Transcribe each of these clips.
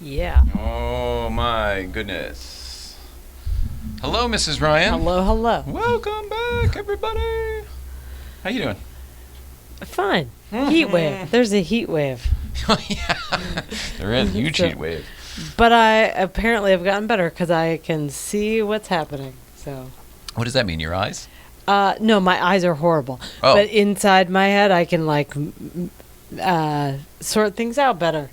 Yeah. Oh my goodness. Hello, Mrs. Ryan. Hello. Welcome back, everybody. How you doing? Fine. Heat wave. There's a heat wave. Oh, yeah. There is a huge heat wave. But I apparently have gotten better because I can see what's happening. So. What does that mean? Your eyes? No, my eyes are horrible. Oh. But inside my head, I can sort things out better.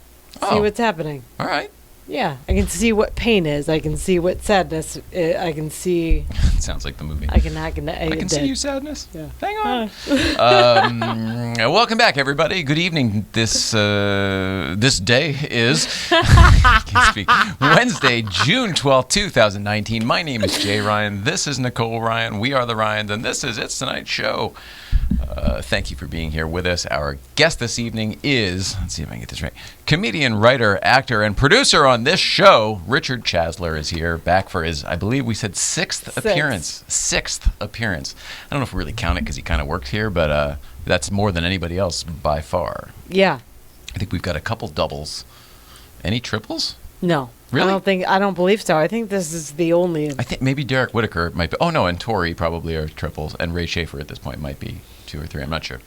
See what's happening. All right. Yeah, I can see what pain is. I can see what sadness. I can see. Sounds like the movie. I can see you, sadness. Yeah. Hang on. Welcome back, everybody. Good evening. This day is can't speak. Wednesday, June 12th, 2019. My name is Jay Ryan. This is Nicole Ryan. We are the Ryans, and this is It's Tonight Show. Thank you for being here with us. Our guest this evening is, let's see if I can get this right, comedian, writer, actor, and producer on this show. Richard CHASSLER is here, back for his, I believe we said sixth appearance. Sixth appearance. I don't know if we really count it because he kind of worked here, but that's more than anybody else by far. Yeah. I think we've got a couple doubles. Any triples? No. Really? I don't believe so. I think this is the only. I think maybe Derek Whitaker might be. Oh, no, and Tori probably are triples, and Ray Schaefer at this point might be 2 or 3. I'm not sure.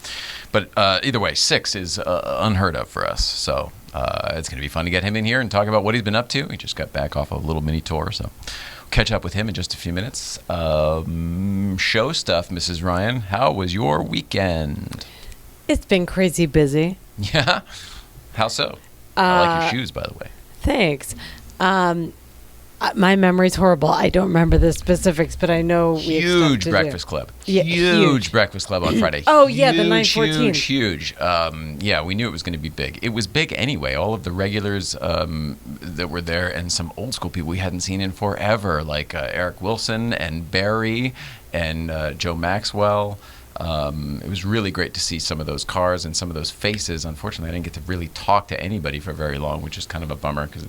But either way, 6 is unheard of for us. So it's going to be fun to get him in here and talk about what he's been up to. He just got back off a little mini tour, so we'll catch up with him in just a few minutes. Show stuff, Mrs. Ryan. How was your weekend? It's been crazy busy. Yeah? How so? I like your shoes, by the way. Thanks. My memory's horrible. I don't remember the specifics, but I know we huge Breakfast Club. Yeah, huge Breakfast Club on Friday. Oh, yeah, the 9/14. Huge. Yeah, we knew it was going to be big. It was big anyway. All of the regulars that were there and some old school people we hadn't seen in forever, like Eric Wilson and Barry and Joe Maxwell. It was really great to see some of those cars and some of those faces. Unfortunately, I didn't get to really talk to anybody for very long, which is kind of a bummer because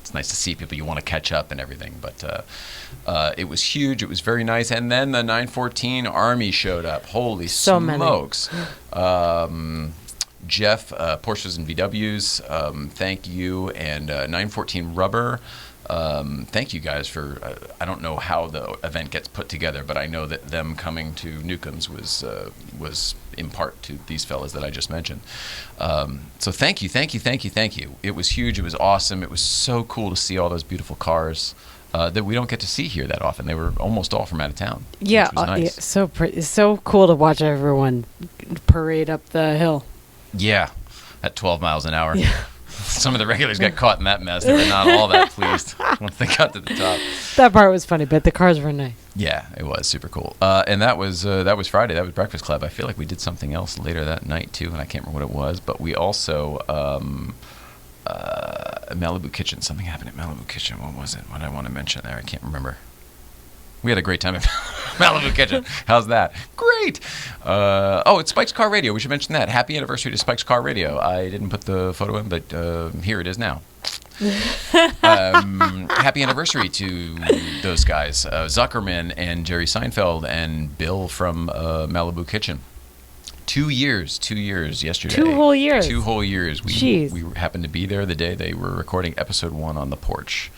it's nice to see people you want to catch up and everything. But it was huge. It was very nice. And then the 914 Army showed up. Holy smokes. Jeff, Porsches and VWs, thank you. And 914 Rubber. Thank you guys for, I don't know how the event gets put together, but I know that them coming to Newcomb's was in part to these fellas that I just mentioned. So thank you. It was huge. It was awesome. It was so cool to see all those beautiful cars that we don't get to see here that often. They were almost all from out of town. Yeah, which was nice. It's so cool to watch everyone parade up the hill. Yeah, at 12 miles an hour. Yeah. Some of the regulars got caught in that mess. They were not all that pleased once they got to the top. That part was funny, but the cars were nice. Yeah, it was super cool. And that was Friday. That was Breakfast Club. I feel like we did something else later that night too, and I can't remember what it was. But we also Malibu Kitchen. Something happened at Malibu Kitchen. What was it? What did I want to mention there? I can't remember. We had a great time at Malibu Kitchen. How's that? Great. It's Spike's Car Radio. We should mention that. Happy anniversary to Spike's Car Radio. I didn't put the photo in, but here it is now. Happy anniversary to those guys, Zuckerman and Jerry Seinfeld and Bill from Malibu Kitchen. 2 years yesterday. 2 whole years. 2 whole years. Jeez. We happened to be there the day they were recording episode 1 on the porch.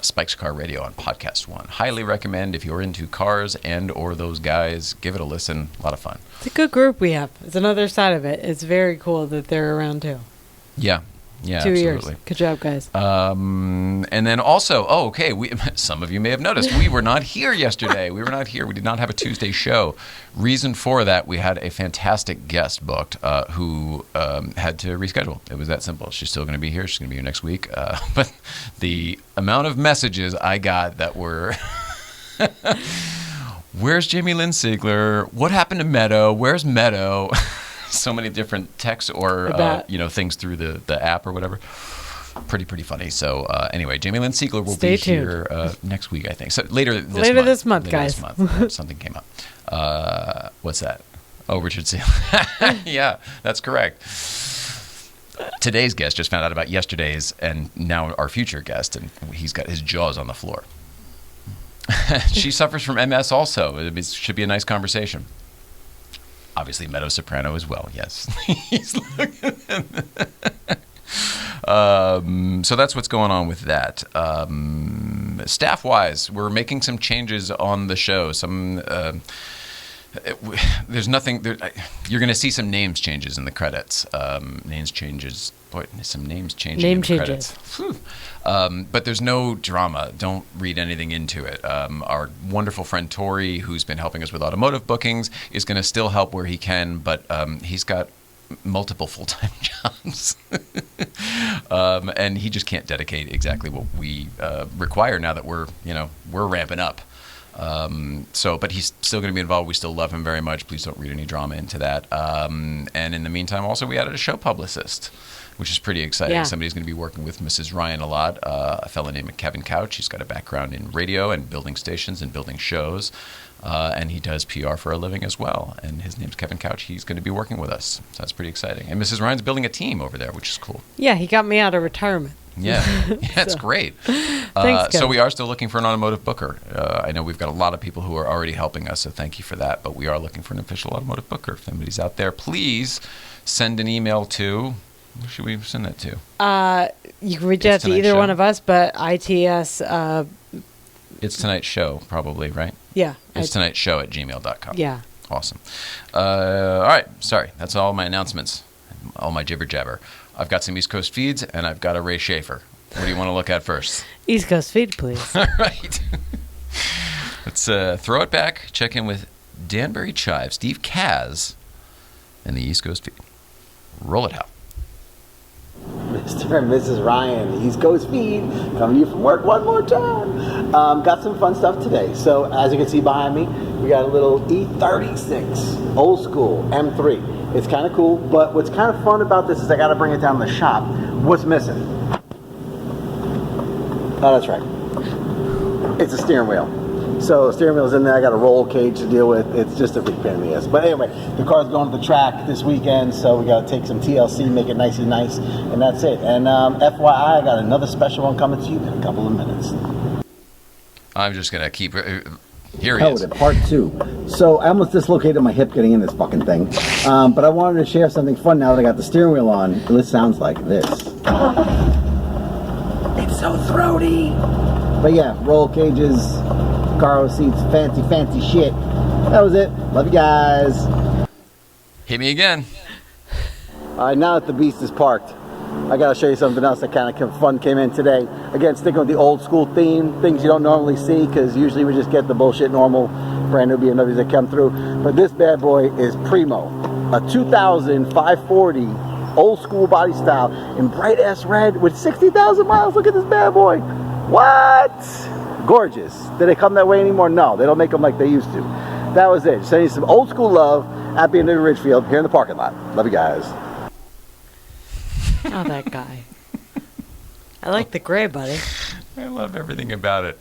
Spike's Car Radio on Podcast 1. Highly recommend if you're into cars and or those guys. Give it a listen. A lot of fun. It's a good group we have. It's another side of it. It's very cool that they're around too. Yeah. 2 absolutely. years. Good job, guys. And then also, some of you may have noticed we were not here yesterday. We did not have a Tuesday show. Reason for that, we had a fantastic guest booked who had to reschedule. It was that simple. She's still going to be here. She's going to be here next week. But the amount of messages I got that were... Where's Jamie Lynn Sigler? What happened to Meadow? Where's Meadow? So many different texts or things through the app or whatever. Pretty funny. So anyway, Jamie Lynn Siegler will Stay be tuned. here next week, I think. So later this month, Later guys. this month. Something came up. What's that? Oh, Richard Sealer. Yeah, that's correct. Today's guest just found out about yesterday's and now our future guest, and he's got his jaws on the floor. She suffers from MS also. It should be a nice conversation. Obviously, mezzo soprano as well. Yes. He's looking so that's what's going on with that. Staff-wise, we're making some changes on the show. There's nothing. You're going to see some names changes in the credits. Names changes. Boy, some names changing in the credits. But there's no drama. Don't read anything into it. Our wonderful friend Tori, who's been helping us with automotive bookings, is going to still help where he can, but he's got multiple full-time jobs. And he just can't dedicate exactly what we require now that we're ramping up. But he's still going to be involved. We still love him very much. Please don't read any drama into that. And in the meantime, also, we added a show publicist, which is pretty exciting. Yeah. Somebody's going to be working with Mrs. Ryan a lot, a fellow named Kevin Couch. He's got a background in radio and building stations and building shows. And he does PR for a living as well. And his name's Kevin Couch. He's going to be working with us. So that's pretty exciting. And Mrs. Ryan's building a team over there, which is cool. Yeah, he got me out of retirement. Yeah, it's great. Thanks, so we are still looking for an automotive booker. I know we've got a lot of people who are already helping us, so thank you for that. But we are looking for an official automotive booker. If anybody's out there, please send an email to, who should we send that to? You can reach out to either one of us, but ITS. It's Tonight's Show, probably, right? Yeah. It's Tonight's Show at gmail.com. Yeah. Awesome. All right, sorry. That's all my announcements, all my jibber jabber. I've got some East Coast feeds, and I've got a Ray Schaefer. What do you want to look at first? East Coast feed, please. All right. Let's throw it back, check in with Danbury Chive, Steve Kaz, and the East Coast feed. Roll it out. Mr. and Mrs. Ryan, the East Coast feed, coming to you from work one more time. Got some fun stuff today. So as you can see behind me, we got a little E36, old school, M3. It's kind of cool, but what's kind of fun about this is I got to bring it down to the shop. What's missing? Oh, that's right. It's a steering wheel. So the steering wheel's in there. I got a roll cage to deal with. It's just a big pain in the ass. But anyway, the car's going to the track this weekend, so we got to take some TLC, make it nicey nice, and that's it. And FYI, I got another special one coming to you in a couple of minutes. I'm just going to keep... Here he Hell is. with it, part 2. So I almost dislocated my hip getting in this fucking thing. But I wanted to share something fun now that I got the steering wheel on. This sounds like this. It's so throaty. But yeah, roll cages, cargo seats, fancy shit. That was it. Love you guys. Hit me again. All right, now that the beast is parked, I gotta show you something else that kind of fun came in today. Again, sticking with the old school theme, things you don't normally see, because usually we just get the bullshit normal brand new BMWs that come through. But this bad boy is primo. A 2000 540 old school body style in bright ass red with 60,000 miles. Look at this bad boy. What? Gorgeous. Do they come that way anymore? No, they don't make them like they used to. That was it. Sending you some old school love at BMW Ridgefield here in the parking lot. Love you guys. Oh, that guy. I like the gray, buddy. I love everything about it.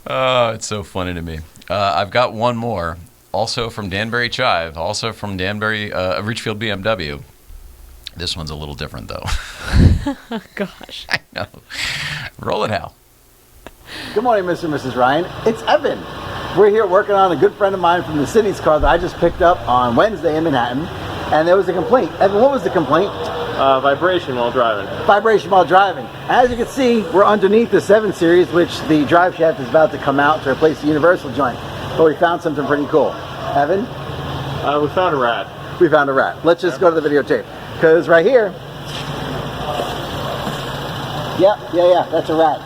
Oh, it's so funny to me. I've got one more, also from Danbury Chive, also from Danbury Ridgefield BMW. This one's a little different, though. Oh, gosh. I know. Roll it, Hal. Good morning, Mr. and Mrs. Ryan. It's Evan. We're here working on a good friend of mine from the city's car that I just picked up on Wednesday in Manhattan. And there was a complaint. Evan, what was the complaint? Vibration while driving. Vibration while driving. As you can see, we're underneath the 7 Series, which the drive shaft is about to come out to replace the universal joint. But we found something pretty cool. Evan? We found a rat. We found a rat. Let's just go to the videotape. Because right here... Yeah, that's a rat.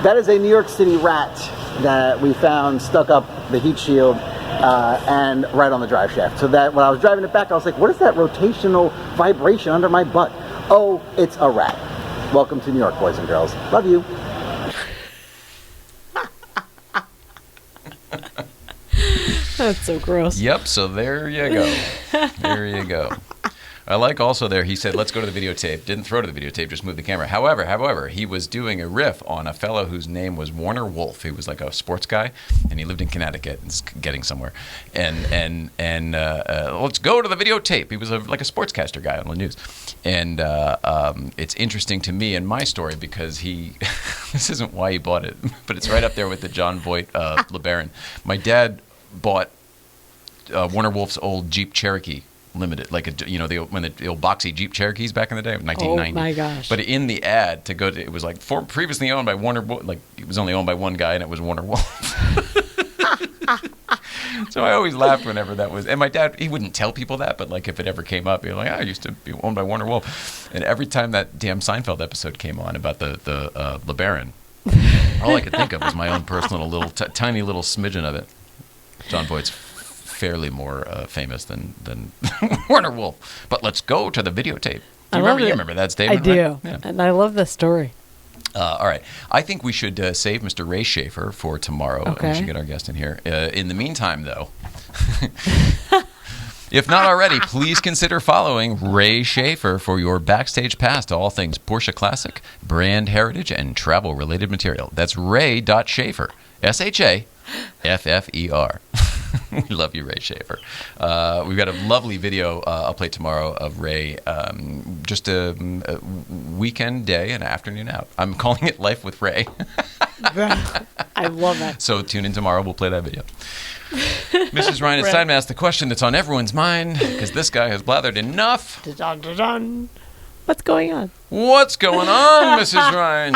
That is a New York City rat that we found stuck up the heat shield and right on the drive shaft. So that when I was driving it back, I was like, what is that rotational vibration under my butt? Oh, it's a rat. Welcome to New York, boys and girls. Love you. That's so gross. Yep, so there you go. There you go. I like also there, he said, let's go to the videotape. Didn't throw to the videotape, just moved the camera. However, he was doing a riff on a fellow whose name was Warner Wolf. He was like a sports guy, and he lived in Connecticut and getting somewhere. And let's go to the videotape. He was like a sportscaster guy on the news. And it's interesting to me in my story because this isn't why he bought it, but it's right up there with the John Voight LeBaron. My dad bought Warner Wolf's old Jeep Cherokee Limited, like when the old boxy Jeep Cherokees back in the day, 1990. Oh my gosh! But in the ad it was like previously owned by Warner, like it was only owned by one guy, and it was Warner Wolf. So I always laughed whenever that was, and my dad, he wouldn't tell people that, but like if it ever came up, he'd be like, I used to be owned by Warner Wolf, and every time that damn Seinfeld episode came on about the LeBaron, all I could think of was my own personal little tiny little smidgen of it. John Voight's fairly more famous than Warner Wolf. But let's go to the videotape. You remember that statement? I do, right? Yeah. and I love the story. All right. I think we should save Mr. Ray Schaefer for tomorrow. Okay. We should get our guest in here. In the meantime, though, if not already, please consider following Ray Schaefer for your backstage pass to all things Porsche Classic, brand heritage, and travel-related material. That's ray.schaefer, Shaffer. We love you, Ray Schaefer. We've got a lovely video I'll play tomorrow of Ray. Just a weekend day and afternoon out. I'm calling it Life with Ray. I love it. So tune in tomorrow. We'll play that video. Mrs. Ryan, it's time to ask the question that's on everyone's mind because this guy has blathered enough. Dun-dun-dun-dun. What's going on? What's going on, Mrs. Ryan?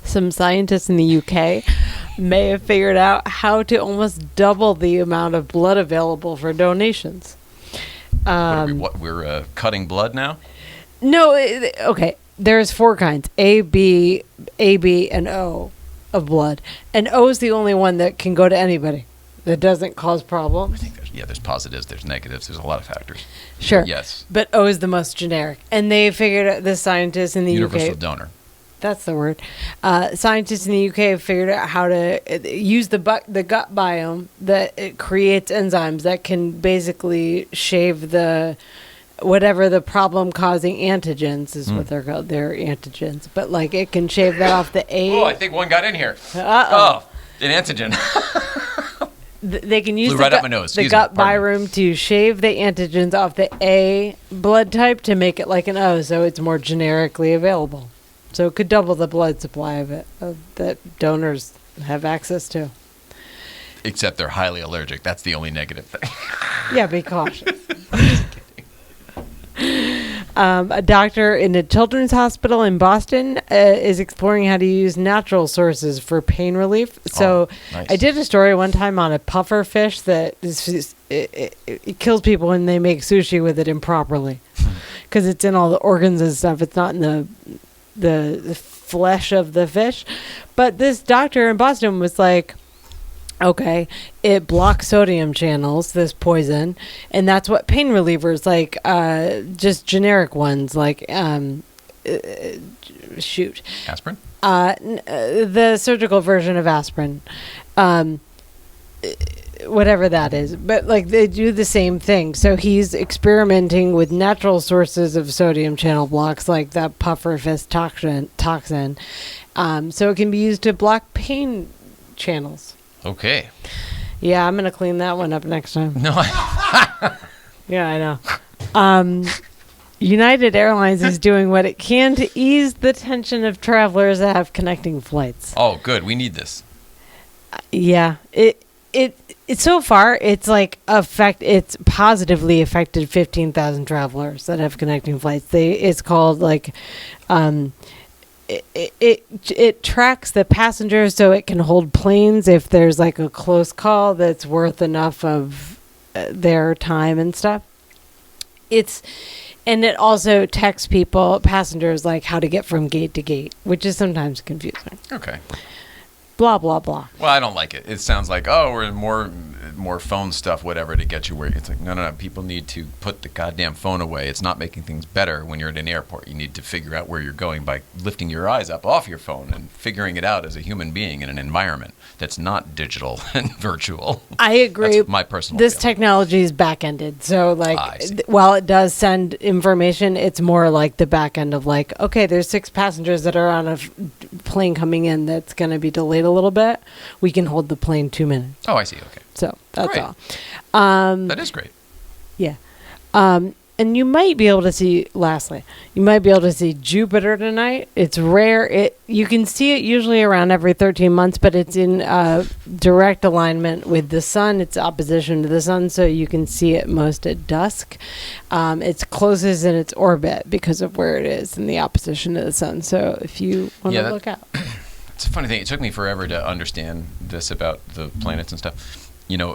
Some scientists in the UK may have figured out how to almost double the amount of blood available for donations. We're cutting blood now? No, okay. There's 4 kinds: A, B, and O of blood. And O is the only one that can go to anybody. That doesn't cause problems. I think there's positives, there's negatives, there's a lot of factors. Sure. But yes. But O is the most generic. And they figured out, the scientists in the Universal UK... donor. That's the word. Scientists in the UK have figured out how to use the gut biome that it creates enzymes that can basically shave whatever the problem-causing antigens is what they're called. They're antigens. But, like, it can shave that off the A. Oh, I think one got in here. Uh-oh. Oh, an antigen. They can use Blew right up my nose. the gut biome to shave the antigens off the A blood type to make it like an O, so it's more generically available. So it could double the blood supply of it that donors have access to. Except they're highly allergic. That's the only negative thing. Yeah, be cautious. A doctor in a children's hospital in Boston is exploring how to use natural sources for pain relief. So nice. I did a story one time on a puffer fish that it kills people when they make sushi with it improperly because it's in all the organs and stuff. It's not in the flesh of the fish. But this doctor in Boston was like, okay, it blocks sodium channels, this poison, and that's what pain relievers, like just generic ones, like Aspirin? The surgical version of aspirin, whatever that is. But like they do the same thing. So he's experimenting with natural sources of sodium channel blocks, like that pufferfish toxin, so it can be used to block pain channels. Okay. Yeah, I'm going to clean that one up next time. No, Yeah, I know. United Airlines is doing what it can to ease the tension of travelers that have connecting flights. Oh, good. We need this. Yeah, it's so far it's like it's positively affected 15,000 travelers that have connecting flights. It's called like it tracks the passengers so it can hold planes if there's like a close call that's worth enough of their time and stuff. And it also texts passengers, like how to get from gate to gate, which is sometimes confusing. Okay. blah, blah, blah. Well, I don't like it. It sounds like, oh, we're more phone stuff, whatever, to get you where it's like, no. People need to put the goddamn phone away. It's not making things better when you're at an airport. You need to figure out where you're going by lifting your eyes up off your phone and figuring it out as a human being in an environment that's not digital and virtual. I agree. That's my personal This feeling. technology is back-ended. So, like, I see. while it does send information, it's more like the back end of, like, okay, there's 6 passengers that are on a plane coming in that's going to be delayed a little bit. We can hold the plane 2 minutes. Oh, I see. Okay. So that's Great. all. That is great. Yeah. And you might be able to see, lastly, you might be able to see Jupiter tonight. It's rare. You can see it usually around every 13 months, but it's in direct alignment with the sun. It's opposition to the sun, so you can see it most at dusk. It's closest in its orbit because of where it is in the opposition to the sun. So if you want to look out. It's a funny thing. It took me forever to understand this about the planets and stuff. You know,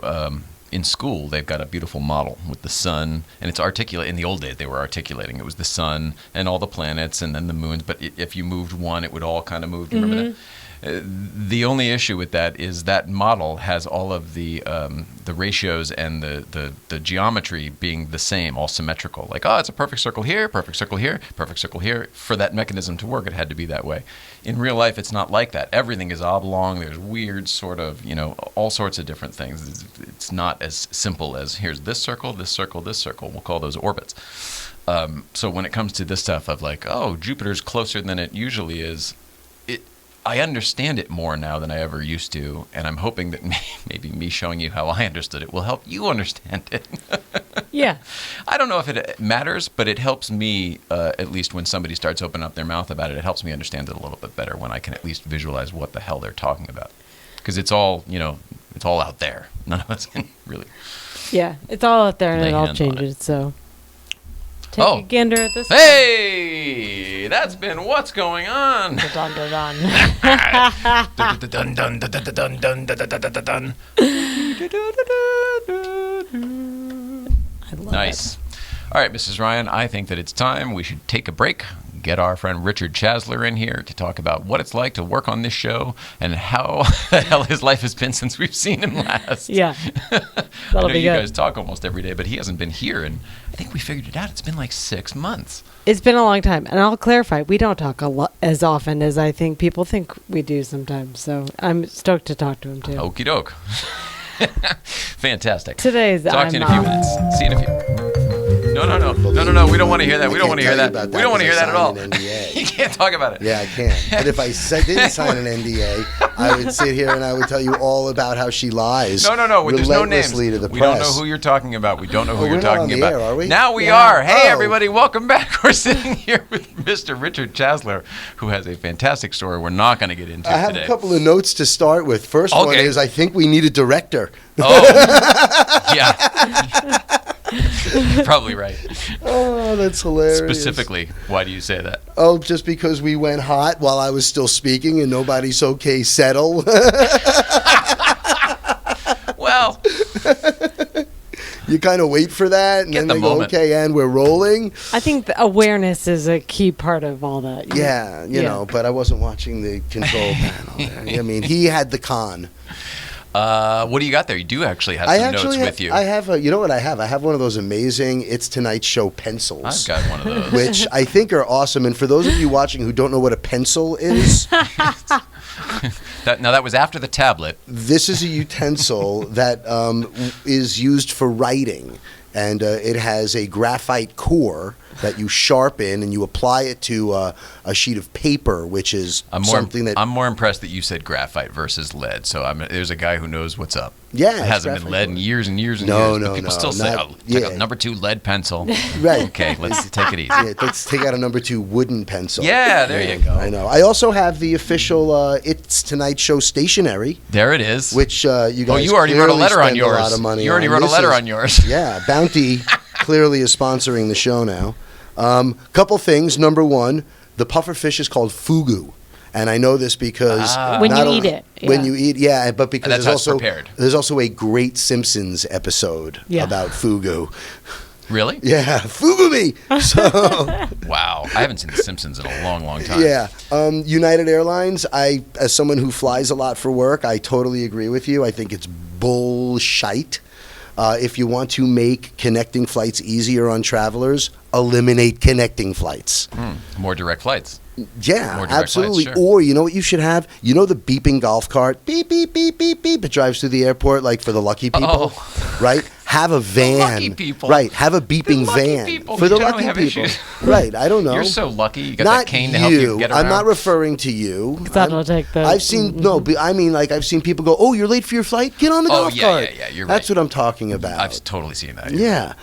in school, they've got a beautiful model with the sun, and it's articulate. In the old days, they were articulating. It was the sun and all the planets and then the moons. But if you moved one, it would all kind of move. Do you remember that? The only issue with that is that model has all of the ratios and the geometry being the same, all symmetrical. Like, oh, it's a perfect circle here, perfect circle here, perfect circle here. For that mechanism to work, it had to be that way. In real life, it's not like that. Everything is oblong. There's weird sort of, all sorts of different things. It's not as simple as here's this circle, this circle, this circle. We'll call those orbits. So when it comes to this stuff of like, oh, Jupiter's closer than it usually is, I understand it more now than I ever used to, and I'm hoping that maybe me showing you how I understood it will help you understand it. Yeah. I don't know if it matters, but it helps me, at least when somebody starts opening up their mouth about it, it helps me understand it a little bit better when I can at least visualize what the hell they're talking about. Because it's all, it's all out there. None of us can really. Yeah, it's all out there and lay it all hands on changes, so. Take a gander at this. Hey, that's been What's Going On. Dun, dun, dun. I love Nice. All right, Mrs. Ryan, I think that it's time we should take a break, get our friend Richard CHASSLER in here to talk about what it's like to work on this show and how the hell his life has been since we've seen him last. Yeah. I That'll know be you good. guys talk almost every day, but he hasn't been here, and I think we figured it out. It's been like 6 months. It's been a long time, and I'll clarify, we don't talk as often as I think people think we do sometimes, so I'm stoked to talk to him, too. Okie doke. Fantastic. Today's Talk to you in a few minutes. See you in a few. No. We don't want to hear that. We don't want to hear that. We don't want to hear that at all. You can't talk about it. Yeah, I can. But if I didn't sign an NDA, I would sit here and I would tell you all about how she lies. No. There's no names. relentlessly to the We press. don't know who you're talking about. We don't know who Oh, you're we're not talking on the about. air, are we? Now we Yeah. are. Hey, Oh. everybody, welcome back. We're sitting here with Mr. Richard CHASSLER, who has a fantastic story we're not going to get into I have today. a couple of notes to start with. First one Okay. is I think we need a director. Oh, yeah. Probably right. Oh, that's hilarious. Specifically, why do you say that? Oh, just because we went hot while I was still speaking and nobody's okay, settle. Well, You kind of wait for that, and Get then the they go, moment. okay, and we're rolling. I think the awareness is a key part of all that. Yeah, you know, but I wasn't watching the control panel there. I mean, he had the con. what do you got there? You do actually have some notes with you. I have you know what I have? I have one of those amazing It's Tonight Show pencils. I've got one of those. Which I think are awesome. And for those of you watching who don't know what a pencil is, That was after the tablet. this is a utensil that is used for writing. And it has a graphite core that you sharpen and you apply it to a sheet of paper, which is something that... I'm more impressed that you said graphite versus lead. So there's a guy who knows what's up. Yeah, It it's hasn't been graphite lead in core. years and years and No, years. no, But people no, still say, not- oh, take yeah. a number 2 lead pencil. Right. Okay, let's take it easy. Yeah, let's take out a number 2 wooden pencil. Yeah, there you go. I know. I also have the official It's Tonight Show stationery, There it is. which you guys Oh, you already wrote a clearly letter on spend yours. A lot of money You already on. wrote a This letter is- on yours. Yeah, Bounty clearly is sponsoring the show now. Couple things. Number one, the puffer fish is called fugu. And I know this because When not you only- eat it, when yeah. you eat, yeah, but because And that's there's how also it's prepared. there's also a great Simpsons episode Yeah. about fugu. Really? Yeah, Fugumi. So Wow. I haven't seen The Simpsons in a long, long time. yeah, United Airlines. As someone who flies a lot for work, I totally agree with you. I think it's bullshit. If you want to make connecting flights easier on travelers, eliminate connecting flights. More direct flights. Yeah, More direct absolutely. flights, sure. Or you know what you should have? You know the beeping golf cart? Beep, beep, beep, beep, beep. It drives through the airport like for the lucky people, right? Have a van. lucky people. Right, have a beeping lucky van. people For who the generally lucky have people. issues. Right, I don't know. You're so lucky. You got Not that cane to help you get around. I'm not referring to you. That'll take the. I've seen, no, but I mean, like, I've seen people go, oh, you're late for your flight? Get on the golf cart. Yeah, you're That's right. what I'm talking about. I've totally seen that. Yeah.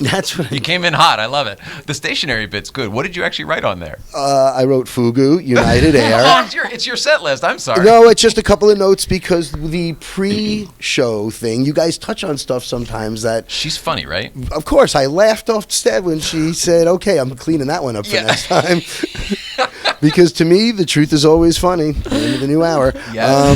That's what You came in hot. I love it. The stationary bit's good. What did you actually write on there? I wrote Fugu, United Air. Oh, it's your set list. I'm sorry. No, it's just a couple of notes because the pre-show thing, you guys touch on stuff sometimes that, She's funny, right? of course, I laughed off Stead when she said, okay, I'm cleaning that one up for Yeah. next time. Because to me, the truth is always funny. Into the new hour. Yeah.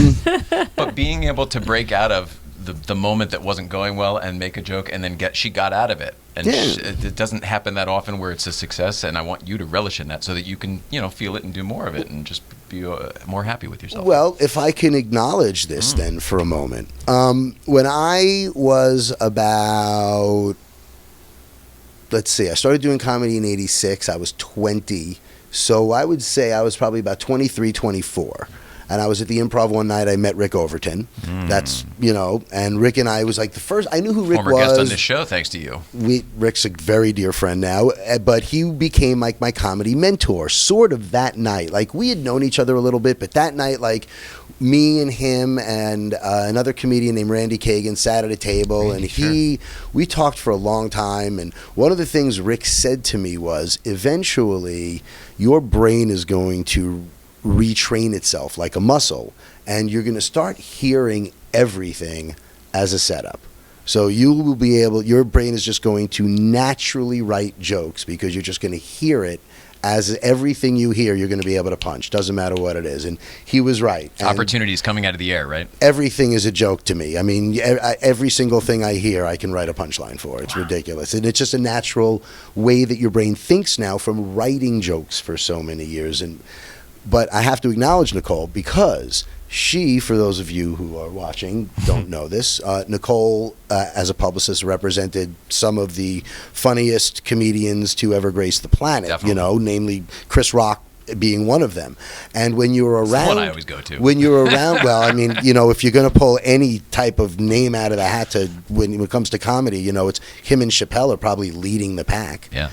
But being able to break out of the moment that wasn't going well and make a joke and then she got out of it. And Yeah. it doesn't happen that often where it's a success, and I want you to relish in that so that you can, feel it and do more of it and just be more happy with yourself. Well, if I can acknowledge this then for a moment. When I was about, let's see, I started doing comedy in 86. I was 20. So I would say I was probably about 23, 24. And I was at the Improv one night. I met Rick Overton. That's, and Rick and I was like the first. I knew who Rick Former was. guest on this show, thanks to you. Rick's a very dear friend now, but he became like my comedy mentor sort of that night. Like we had known each other a little bit, but that night, like me and him and another comedian named Randy Kagan sat at a table, we talked for a long time. And one of the things Rick said to me was, eventually your brain is going to retrain itself like a muscle, and you're going to start hearing everything as a setup. So you will be able, your brain is just going to naturally write jokes because you're just going to hear it as everything you hear, you're going to be able to punch. Doesn't matter what it is. And he was right. And Opportunities coming out of the air, right? everything is a joke to me. I mean, every single thing I hear, I can write a punchline for. It's ridiculous. And it's just a natural way that your brain thinks now from writing jokes for so many years. But I have to acknowledge Nicole because she, for those of you who are watching, don't know this, Nicole, as a publicist, represented some of the funniest comedians to ever grace the planet, Definitely. Namely Chris Rock being one of them. And when you're around... That's the one I always go to. When you're around, well, I mean, if you're going to pull any type of name out of the hat when it comes to comedy, it's him and Chappelle are probably leading the pack. Yeah.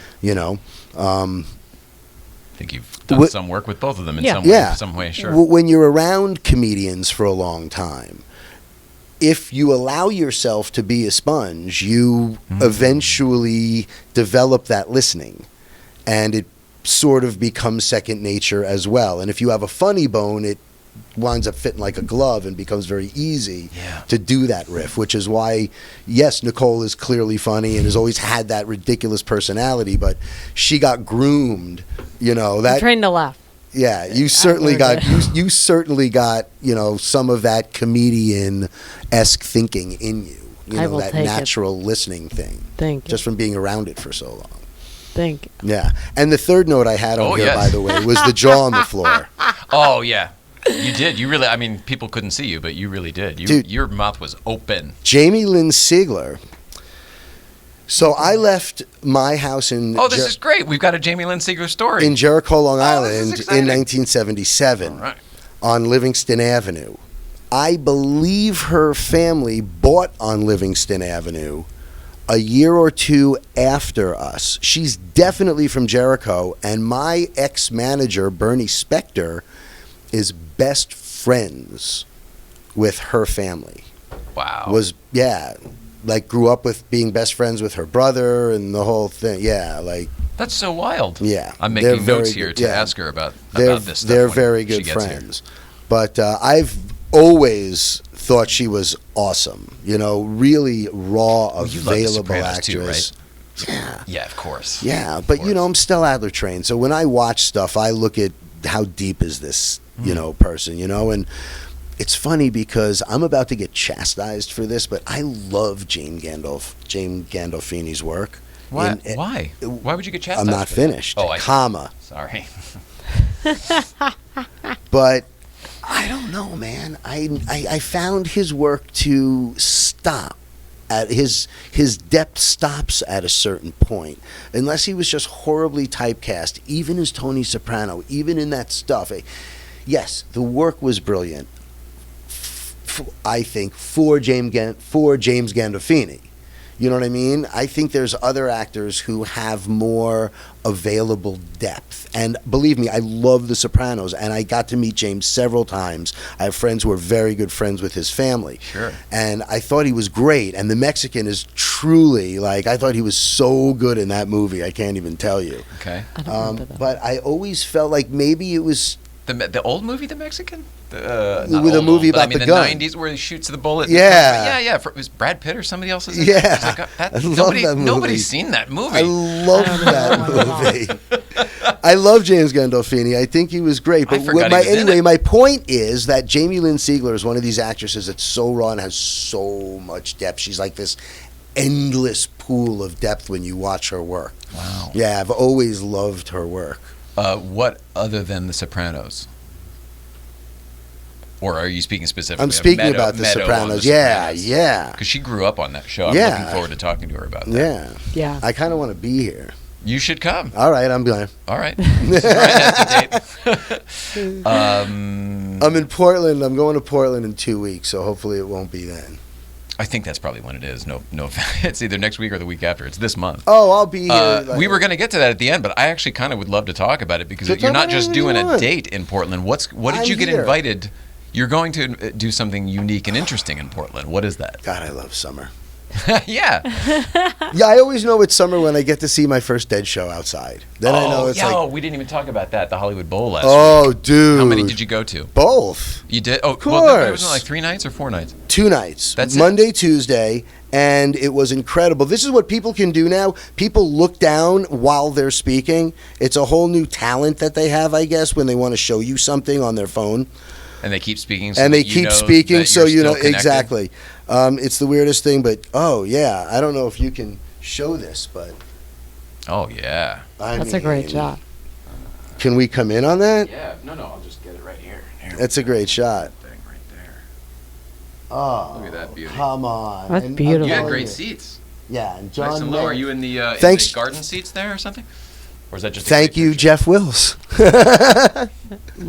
I think you've done some work with both of them in some way, sure. When you're around comedians for a long time, if you allow yourself to be a sponge, you eventually develop that listening, and it sort of becomes second nature as well. And if you have a funny bone, it winds up fitting like a glove and becomes very easy to do that riff, which is why, yes, Nicole is clearly funny and has always had that ridiculous personality, but she got groomed, I'm trained to laugh. Yeah, you certainly got you certainly got, some of that comedian-esque thinking in you. That natural listening thing. Thank you. Just from being around it for so long. Thank you. Yeah. And the third note I had on here, by the way, was the jaw on the floor. Oh, yeah. You did. You really, I mean, people couldn't see you, but you really did. Dude, your mouth was open. Jamie Lynn Sigler. So I left my house in... Oh, this is great. We've got a Jamie Lynn Sigler story. In Jericho, Long Island, in 1977, right. on Livingston Avenue. I believe her family bought on Livingston Avenue a year or two after us. She's definitely from Jericho, and my ex-manager, Bernie Spector, is best friends with her family. Wow. Grew up with being best friends with her brother and the whole thing. That's so wild. Yeah. I'm making notes here to ask her about this stuff. They're very good friends. But I've always thought she was awesome. Really raw, available actress. Too, right? Yeah, of course. Yeah, but I'm Stella Adler trained. So when I watch stuff, I look at how deep is this, person, and it's funny because I'm about to get chastised for this, but I love James Gandolfini's work. Why? And- Why? Why would you get chastised? I'm not for that? finished. Oh, I Comma. Sorry. But I don't know, man. I found his work to stop. At his depth stops at a certain point, unless he was just horribly typecast. Even as Tony Soprano, even in that stuff, yes, the work was brilliant. I think for James Gandolfini. You know what I mean? I think there's other actors who have more available depth. And believe me, I love The Sopranos, and I got to meet James several times. I have friends who are very good friends with his family. Sure. And I thought he was great. And the Mexican is truly, I thought he was so good in that movie. I can't even tell you. Okay. I don't remember that. But I always felt like maybe it was... The old movie, The Mexican? Not With a old, movie but about the the gun. 90s where he shoots the bullet. Yeah. Yeah. It was Brad Pitt or somebody else? In Yeah. It? I love that movie. Nobody's seen that movie. I love that movie. I love James Gandolfini. I think he was great. But forgot he was in it. my point is that Jamie Lynn Sigler is one of these actresses that's so raw and has so much depth. She's like this endless pool of depth when you watch her work. Wow. Yeah, I've always loved her work. What other than The Sopranos? Or are you speaking specifically? I'm speaking about The Sopranos. Yeah. Because she grew up on that show. I'm Yeah. looking forward to talking to her about that. Yeah. Yeah. I kind of want to be here. You should come. All right, I'm going. All right. This is Ryan has to date. I'm in Portland. I'm going to Portland in 2 weeks, so hopefully it won't be then. I think that's probably when it is. No, it's either next week or the week after. It's this month. Oh, I'll be here. We were going to get to that at the end, but I actually kind of would love to talk about it because So talk you're not about just anything doing you a want. date in Portland. What did I'm you get here. invited? You're going to do something unique and interesting in Portland. What is that? God, I love summer. Yeah. Yeah, I always know it's summer when I get to see my first Dead show outside. Then I know it's like, we didn't even talk about that. The Hollywood Bowl last oh, week. dude. How many did you go to? Both. You did? Oh, Of well, it was course. like 3 nights or 4 nights? 2 nights. That's it? Monday, Tuesday, and it was incredible. This is what people can do now. People look down while they're speaking. It's a whole new talent that they have, I guess, when they want to show you something on their phone. And they keep speaking. And they keep speaking, so you know connected. exactly. It's the weirdest thing, but oh yeah, I don't know if you can show this, but Oh yeah. That's a great shot. Can we come in on that? Yeah. No. I'll just get it right here. That's a great shot. Thing right there. Oh, Look at that beauty. come on! That's And I'm beautiful. You had telling great you- seats. Yeah, and Nice John. and low. Mayer- Are you in the Thanks. garden seats there or something? Or is that just? A Thank great you, picture? Jeff Wills.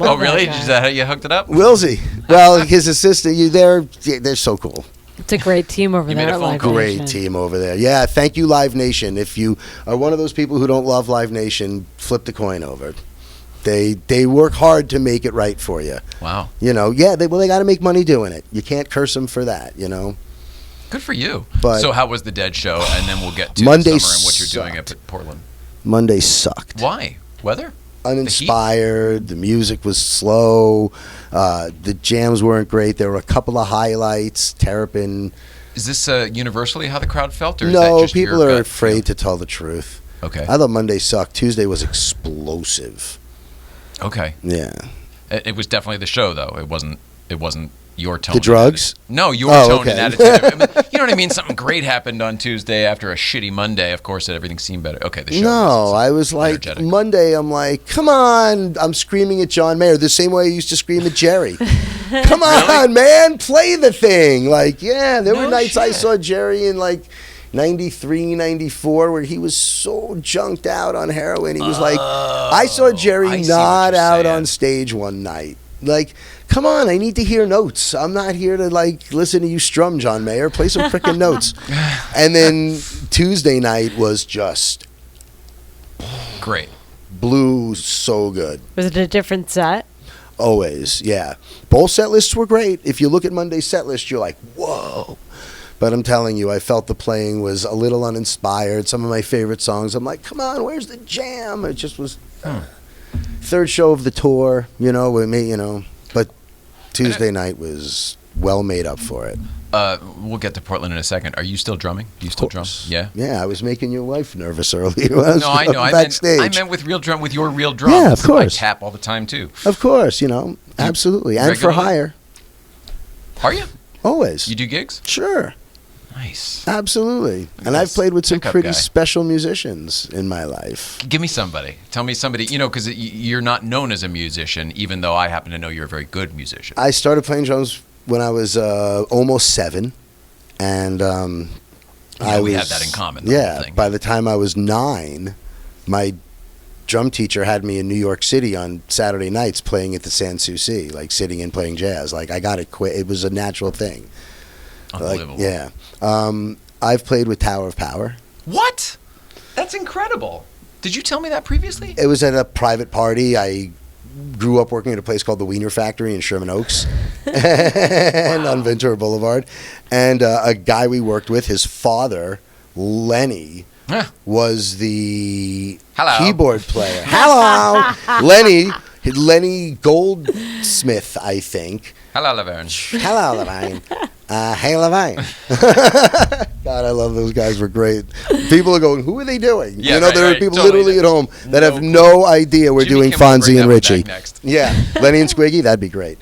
Oh really? Is that how you hooked it up? Willsy. Well, his assistant. They're so cool. It's a great team over You there made a at phone Live call. Great Nation. team over there. Yeah, thank you, Live Nation. If you are one of those people who don't love Live Nation, flip the coin over. They work hard to make it right for you. Wow. You know, yeah, they got to make money doing it. You can't curse them for that, you know. Good for you. But- so how was the Dead show? And then we'll get to Monday the summer and what you're doing up sucked. at Portland. Monday sucked. Why? Weather? Uninspired. The music was slow. The jams weren't great. There were a couple of highlights. Terrapin. Is this universally how the crowd felt? Or is No, that just people your are gut afraid feel? to tell the truth. Okay. I thought Monday sucked. Tuesday was explosive. Okay. Yeah. It was definitely the show, though. It wasn't your tone. The drugs? No, your Oh, tone okay. and attitude. I mean, you know what I mean? Something great happened on Tuesday after a shitty Monday. Of course, everything seemed better. Okay, the show. No, I was like, energetic. Monday, I'm like, come on. I'm screaming at John Mayer the same way I used to scream at Jerry. Come on, man. Play the thing. Like, yeah, there No were nights I shit. saw Jerry in like 93, 94 where he was so junked out on heroin. He was like, I saw I Jerry see what not you're out saying. on stage one night. Like, come on, I need to hear notes. I'm not here to like listen to you strum, John Mayer. Play some freaking notes. And then Tuesday night was just Great. blew so good. Was it a different set? Always, yeah. Both set lists were great. If you look at Monday's set list, you're like, whoa. But I'm telling you, I felt the playing was a little uninspired. Some of my favorite songs, I'm like, come on, where's the jam? It just was third show of the tour, you know, with me, you know. But Tuesday night was well made up for it. We'll get to Portland in a second. Are you still drumming? Do you still drum? Yeah. Yeah, I was making your wife nervous earlier. When I was No, I know. backstage. I meant with your real drum. Yeah, of course. I tap all the time too. Of course, you know, absolutely. And for regularly? hire. Are you? Always. You do gigs? Sure. Nice. Absolutely. And I've played with some Pickup pretty guy. special musicians in my life. Give me somebody. Tell me somebody, because you're not known as a musician, even though I happen to know you're a very good musician. I started playing drums when I was almost 7. And we have that in common. The whole thing. By the time I was 9, my drum teacher had me in New York City on Saturday nights playing at the Sans Souci, like sitting and playing jazz. Like I got it quick. It was a natural thing. Unbelievable. Like, yeah. I've played with Tower of Power. What? That's incredible. Did you tell me that previously? It was at a private party. I grew up working at a place called the Wiener Factory in Sherman Oaks and on Ventura Boulevard. And a guy we worked with, his father, Lenny, was the keyboard player. Hello. Lenny Goldsmith, I think. Hello, Laverne. Hello, Levine. Hey, Levine. God, I love those guys. Were great. People are going, who are they doing? Yeah, there are people literally at home that have no idea we're Jimmy doing Kimmel will bring Fonzie and that Richie. back next. Yeah, Lenny and Squiggy, that'd be great.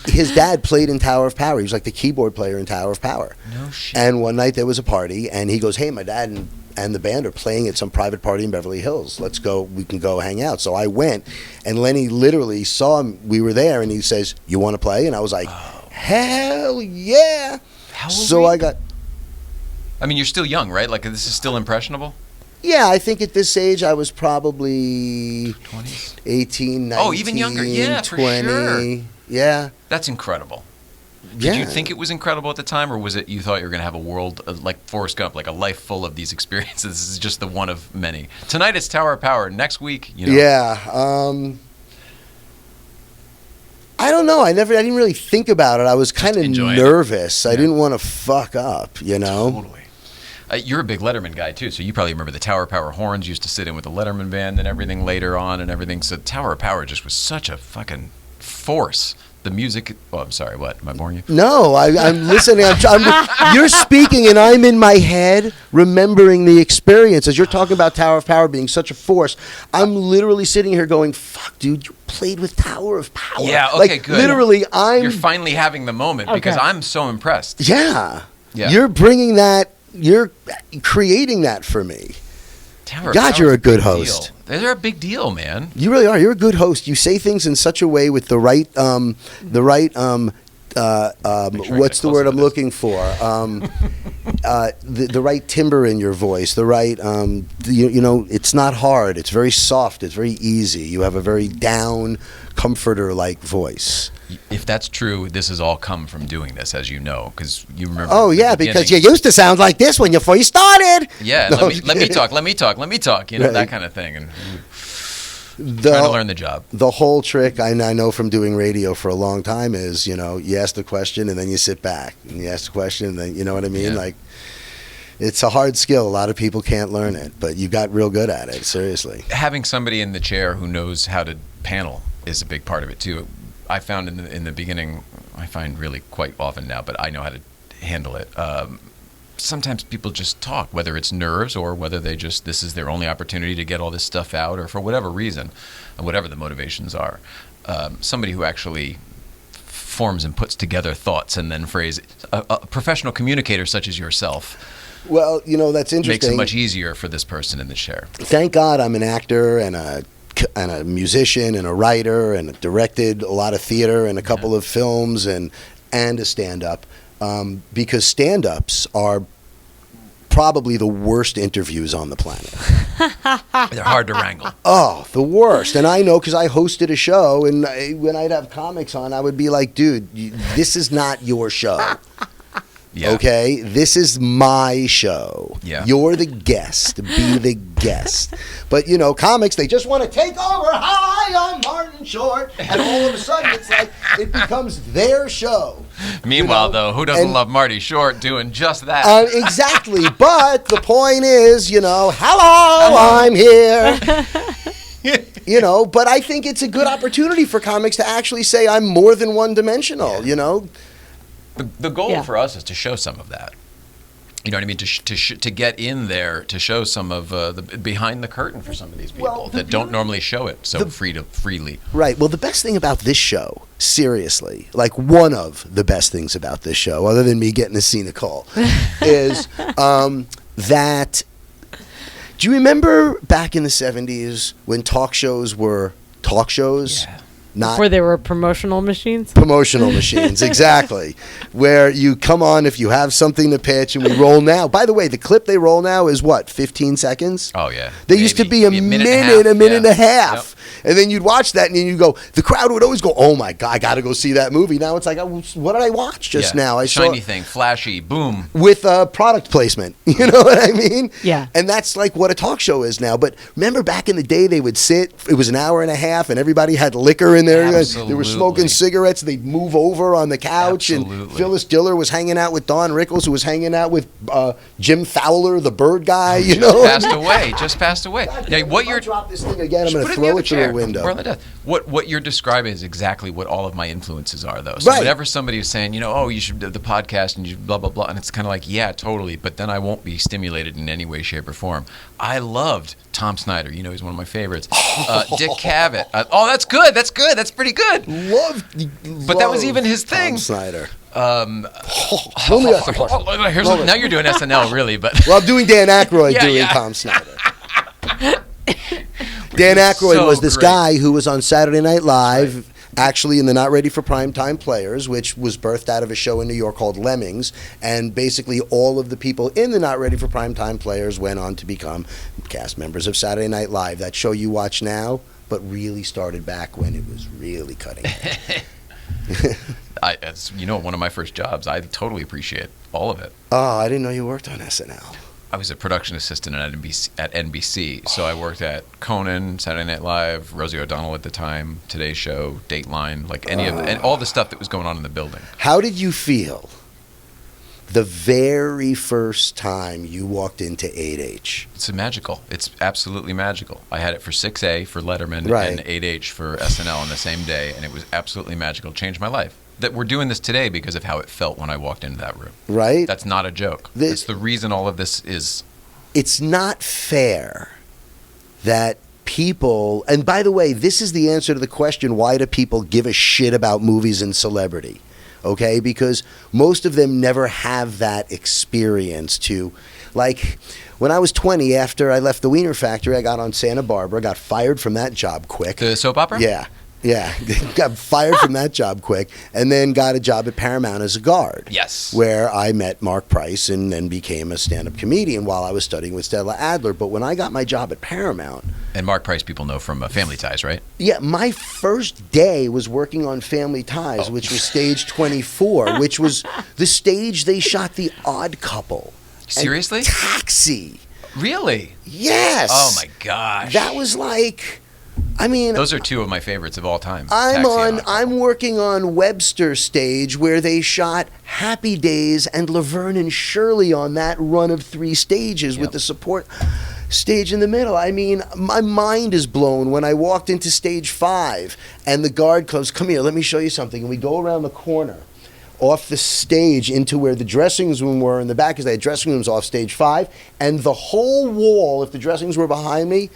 His dad played in Tower of Power. He was like the keyboard player in Tower of Power. No shit. And one night there was a party, and he goes, hey, my dad and the band are playing at some private party in Beverly Hills. Let's go. We can go hang out. So I went, and Lenny literally saw him. We were there, and he says, you want to play? And I was like, hell yeah. How old So were I you? got... I mean, you're still young, right? Like, this is still impressionable? Yeah, I think at this age I was probably 20s? 18, 19, even younger. Yeah, for 20. sure. Yeah. That's incredible. Yeah. Did you think it was incredible at the time, or was it you thought you were going to have a world like Forrest Gump, like a life full of these experiences? This is just the one of many. Tonight it's Tower of Power. Next week, Yeah. I don't know. I didn't really think about it. I was kind of nervous. I didn't want to fuck up, Totally. You're a big Letterman guy, too, so you probably remember the Tower of Power horns used to sit in with the Letterman band and everything later on and everything. So Tower of Power just was such a fucking force. The music... Oh, I'm sorry. What? Am I boring you? No, I'm listening. You're speaking, and I'm in my head remembering the experience. As you're talking about Tower of Power being such a force, I'm literally sitting here going, fuck, dude, you played with Tower of Power. Yeah, okay, like, good. Literally, You're finally having the moment because I'm so impressed. Yeah. Yeah. You're bringing that... You're creating that for me. Tower of God, Power's you're a good big host. deal. They're a big deal, man. You really are. You're a good host. You say things in such a way with the right, what's the word I'm looking for? The right timbre in your voice. The right, it's not hard. It's very soft. It's very easy. You have a very down, comforter-like voice. If that's true, this has all come from doing this, as you know, because you remember. Oh yeah, because you used to sound like this when you first started. Yeah, No, let me talk. Right. That kind of thing, and trying to learn the job. The whole trick I know from doing radio for a long time is, you ask the question and then you sit back and you ask the question and then, you know what I mean? Yeah. Like, it's a hard skill. A lot of people can't learn it, but you got real good at it. Seriously. Having somebody in the chair who knows how to panel is a big part of it too. I found in the beginning, I find really quite often now, but I know how to handle it. Sometimes people just talk, whether it's nerves or whether this is their only opportunity to get all this stuff out, or for whatever reason, whatever the motivations are. Somebody who actually forms and puts together thoughts and then phrase a professional communicator such as yourself. Well, that's interesting. Makes it much easier for this person in the chair. Thank God I'm an actor and a musician and a writer and directed a lot of theater and a couple of films and a stand-up. Because stand-ups are probably the worst interviews on the planet. They're hard to wrangle. Oh, the worst. And I know because I hosted a show, and when I'd have comics on, I would be like, dude, this is not your show. Yeah. Okay? This is my show. Yeah. You're the guest. Be the guest. But, comics, they just want to take over. Hi, I'm Martin Short. And all of a sudden, it's like it becomes their show. Meanwhile, though, who doesn't love Marty Short doing just that? Exactly. But the point is, hello, I'm here. But I think it's a good opportunity for comics to actually say I'm more than one-dimensional, The goal for us is to show some of that. You know what I mean? To get in there to show some of the behind the curtain for some of these people that don't normally show it so freely. Right. Well, the best thing about this show, seriously, like one of the best things about this show, other than me getting to see Nicole, is that. Do you remember back in the 70s when talk shows were talk shows? Yeah. Not Before they were promotional machines? promotional machines, exactly. Where you come on if you have something to pitch and we roll now. By the way, the clip they roll now is what, 15 seconds? Oh, yeah. They used to be a minute and a half. And then you'd watch that and then you'd go, the crowd would always go, oh my God, I got to go see that movie. Now it's like, what did I watch just now? I Shiny saw thing, flashy, boom. with product placement. You know what I mean? Yeah. And that's like what a talk show is now. But remember back in the day, they would sit, it was an hour and a half and everybody had liquor in there. Absolutely. They were smoking cigarettes. They'd move over on the couch. Absolutely. And Phyllis Diller was hanging out with Don Rickles, who was hanging out with Jim Fowler, the bird guy. You know, Just passed away. Now, what you're drop this thing again? I'm going to put it in throw the it through chair. the window. We're on the desk. What you're describing is exactly what all of my influences are, though. So Right. whenever somebody is saying, oh, you should do the podcast and you blah blah blah, and it's kind of like, yeah, totally, but then I won't be stimulated in any way, shape, or form. I loved Tom Snyder. He's one of my favorites. Dick Cavett. That's good. That's pretty good. But that was even his thing. Tom Snyder. Now you're doing SNL, really, but Well, I'm doing Dan Aykroyd Yeah. Tom Snyder. Dan Aykroyd was this guy who was on Saturday Night Live, actually in the Not Ready for Primetime Players, which was birthed out of a show in New York called Lemmings. And basically all of the people in the Not Ready for Primetime Players went on to become cast members of Saturday Night Live. That show you watch now, but really started back when it was really cutting edge. It's one of my first jobs. I totally appreciate all of it. Oh, I didn't know you worked on SNL. I was a production assistant at NBC, so I worked at Conan, Saturday Night Live, Rosie O'Donnell at the time, Today's Show, Dateline, like and all the stuff that was going on in the building. How did you feel the very first time you walked into 8H? It's magical. It's absolutely magical. I had it for 6A for Letterman Right. and 8H for SNL on the same day, and it was absolutely magical. It changed my life. That we're doing this today because of how it felt when I walked into that room. Right? That's not a joke. That's the reason all of this is. It's not fair that people, and by the way, this is the answer to the question, why do people give a shit about movies and celebrity? Okay? Because most of them never have that experience to, like, when I was 20, after I left the Wiener Factory, I got on Santa Barbara, got fired from that job quick. The soap opera? Yeah. Got fired from that job quick, and then got a job at Paramount as a guard. Yes. Where I met Mark Price and then became a stand-up comedian while I was studying with Stella Adler. But when I got my job at Paramount... And Mark Price people know from Family Ties, right? Yeah, my first day was working on Family Ties, which was stage 24, which was the stage they shot The Odd Couple. Seriously? And Taxi. Really? Yes. Oh, my gosh. That was like... I mean, those are two of my favorites of all time. Taxi and Odd Couple. I'm working on Webster stage where they shot Happy Days and Laverne and Shirley on that run of 3 stages with the support stage in the middle. I mean, my mind is blown when I walked into stage 5 and the guard comes, come here, let me show you something. And we go around the corner off the stage into where the dressing room were in the back, because they had dressing rooms off stage 5, and the whole wall, if the dressings were behind me,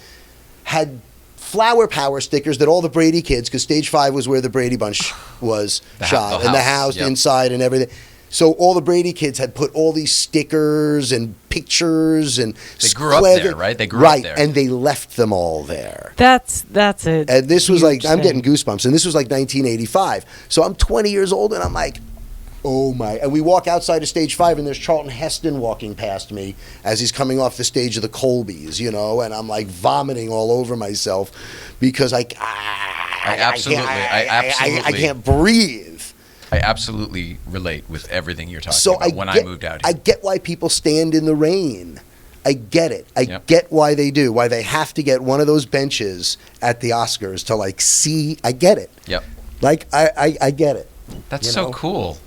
had Flower Power stickers that all the Brady kids, because stage 5 was where the Brady Bunch was shot, and the house inside and everything. So all the Brady kids had put all these stickers and pictures, and they grew up there, right? They grew up there, and they left them all there. That's it. And this was like, I'm getting goosebumps, and this was like 1985. So I'm 20 years old, and I'm like, oh my. And we walk outside of stage 5, and there's Charlton Heston walking past me as he's coming off the stage of the Colbys, and I'm like vomiting all over myself because I can't breathe. I absolutely relate with everything you're talking about when I moved out here. I get why people stand in the rain. I get it. I get why they do, why they have to get one of those benches at the Oscars to like see. I get it. Yep. Like, I get it. That's so cool.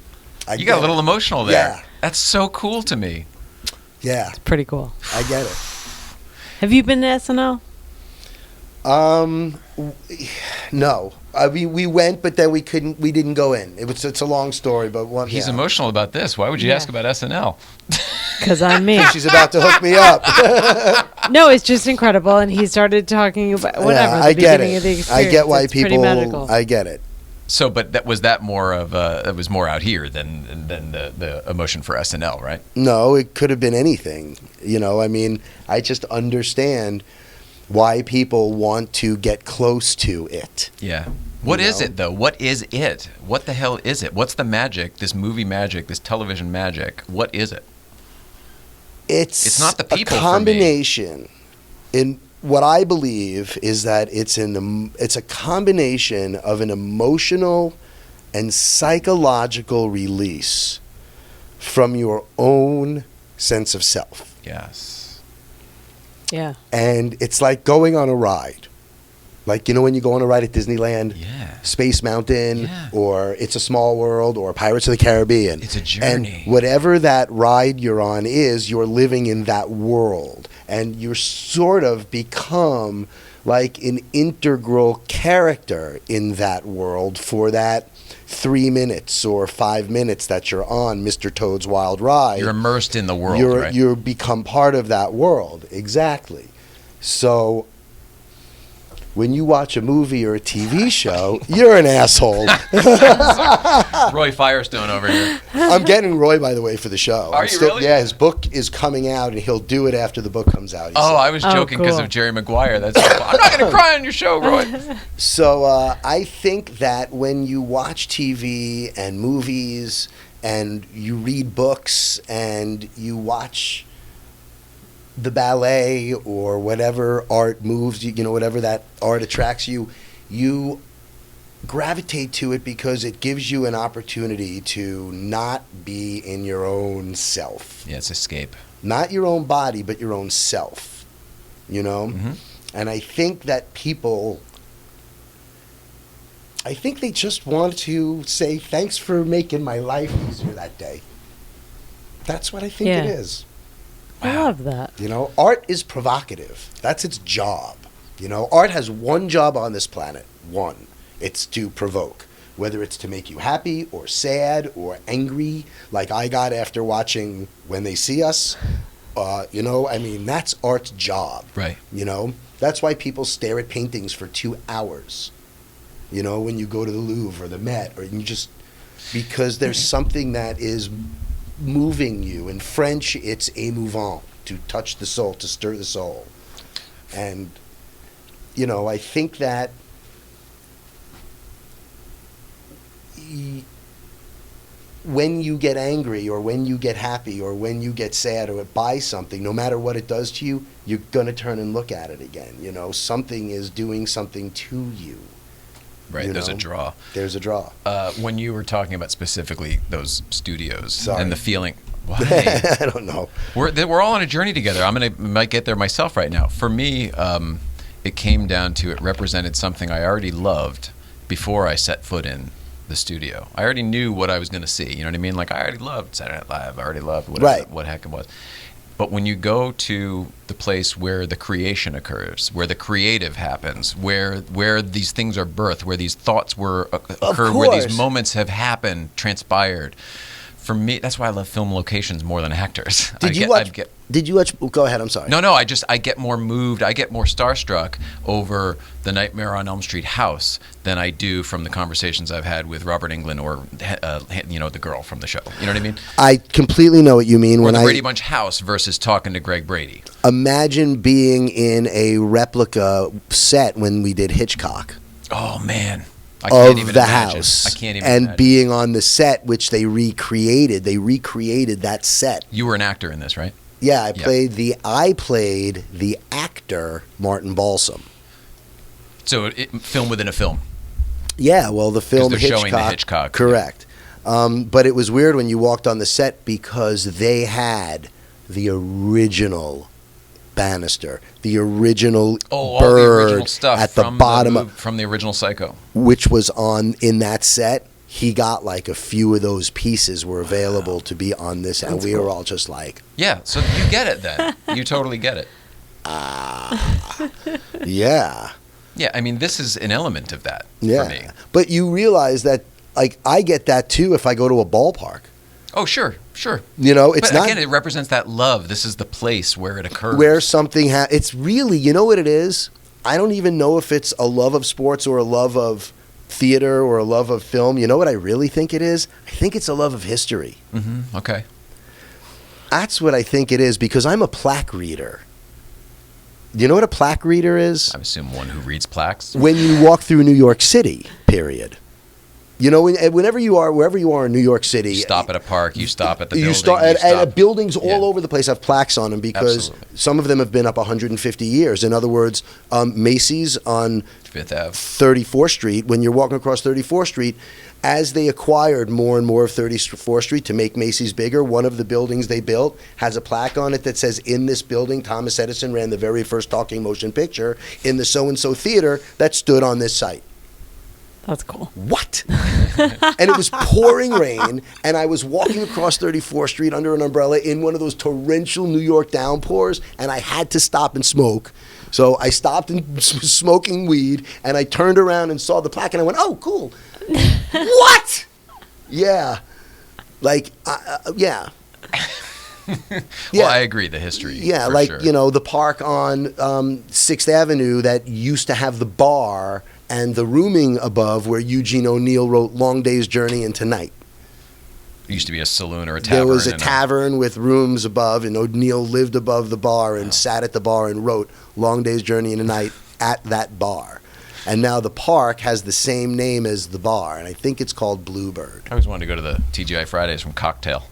You get got a little emotional there. Yeah. That's so cool to me. Yeah. It's pretty cool. I get it. Have you been to SNL? No. We went, but then we didn't go in. It's a long story, but He's emotional about this. Why would you ask about SNL? Because I'm me. She's about to hook me up. No, it's just incredible. And he started talking about whatever. I the get beginning it. Of the experience. I get why it's pretty people. magical. I get it. So, but that was more out here than the emotion for SNL, right? No, it could have been anything. I mean, I just understand why people want to get close to it. Yeah. What is it, though? What is it? What the hell is it? What's the magic, this movie magic, this television magic? What is it? It's not the people a combination. In what I believe is that it's a combination of an emotional and psychological release from your own sense of self. Yes. Yeah. And it's like going on a ride. Like, when you go on a ride at Disneyland, Yeah. Space Mountain, Yeah. or It's a Small World, or Pirates of the Caribbean. It's a journey. And whatever that ride you're on is, you're living in that world. And you sort of become like an integral character in that world for that 3 minutes or 5 minutes that you're on Mr. Toad's Wild Ride. You're immersed in the world, right? You become part of that world. Exactly. So when you watch a movie or a TV show, you're an asshole. Roy Firestone over here. I'm getting Roy, by the way, for the show. Are you really? Yeah, his book is coming out, and he'll do it after the book comes out. he Oh, said. I was joking because cool. of Jerry Maguire. That's I'm not going to cry on your show, Roy. So I think that when you watch TV and movies and you read books and you watch the ballet or whatever art moves, whatever that art attracts you, you gravitate to it because it gives you an opportunity to not be in your own self. Yeah, it's escape. Not your own body, but your own self, Mm-hmm. And I think that people, they just want to say, thanks for making my life easier that day. That's what I think it Yeah. is. I love that. Art is provocative. That's its job. Art has one job on this planet. One. It's to provoke. Whether it's to make you happy or sad or angry, like I got after watching When They See Us. That's art's job. Right. That's why people stare at paintings for 2 hours. When you go to the Louvre or the Met, because there's something that is moving you. In French, it's émouvant, to touch the soul, to stir the soul. And, I think that when you get angry or when you get happy or when you get sad or buy something, no matter what it does to you, you're going to turn and look at it again. Something is doing something to you. Right, there's a draw. There's a draw. When you were talking about specifically those studios Sorry. and the feeling, why? I don't know. We're all on a journey together. Might get there myself right now. For me, it came down to it represented something I already loved before I set foot in the studio. I already knew what I was going to see. You know what I mean? Like I already loved Saturday Night Live. I already loved what heck it was. But when you go to the place where the creation occurs, where the creative happens, where these things are birthed, where these thoughts occur, where these moments have happened, transpired. For me, that's why I love film locations more than actors. Did you watch? Go ahead. I'm sorry. No. I get more moved. I get more starstruck over the Nightmare on Elm Street house than I do from the conversations I've had with Robert Englund or the girl from the show. You know what I mean? I completely know what you mean. Or when the I Brady Bunch house versus talking to Greg Brady. Imagine being in a replica set when we did Hitchcock. Oh man. I can't even imagine. House. I can't even and imagine. being on the set, which they recreated. They recreated that set. You were an actor in this, right? Yeah, I played the actor Martin Balsam. So film within a film. Yeah, well, the film they're Hitchcock. showing the Hitchcock. Correct. But it was weird when you walked on the set because they had the original banister, the original bird all the original stuff at the bottom from the original Psycho, which was in that set. He got like a few of those pieces were available to be on this, and we were all just like, yeah. So you get it then. You totally get it. yeah. Yeah, I mean, this is an element of that for me. But you realize that, like, I get that too if I go to a ballpark. Oh, sure. Sure. You know, it's but not again, it represents that love. This is the place where it occurs. where something it's really, you know what it is? I don't even know if it's a love of sports or a love of theater or a love of film. You know what I really think it is? I think it's a love of history. Mm-hmm. Okay. That's what I think it is, because I'm a plaque reader. You know what a plaque reader is? I assume one who reads plaques. When you walk through New York City, period. You know, whenever you are, wherever you are in New York City, You stop at a park. You stop at the you building. start you at buildings all Yeah. over the place have plaques on them, because Absolutely. some of them have been up 150 years. In other words, Macy's on Fifth Ave. 34th Street, when you're walking across 34th Street, as they acquired more and more of 34th Street to make Macy's bigger, one of the buildings they built has a plaque on it that says, "In this building, Thomas Edison ran the very first talking motion picture in the so-and-so theater that stood on this site." That's cool. What? And it was pouring rain, and I was walking across 34th Street under an umbrella in one of those torrential New York downpours, and I had to stop and smoke. So I stopped and was smoking weed, and I turned around and saw the plaque, and I went, "Oh, cool." What? Yeah. Like, yeah. Well, I agree. The history. Yeah, for like, sure. you know, the park on 6th Avenue that used to have the bar and the rooming above where Eugene O'Neill wrote Long Day's Journey into Night. It used to be a saloon or a tavern. There was a and tavern with rooms above, and O'Neill lived above the bar and sat at the bar and wrote Long Day's Journey into Night at that bar. And now the park has the same name as the bar, and I think it's called Bluebird. I always wanted to go to the TGI Fridays from Cocktail.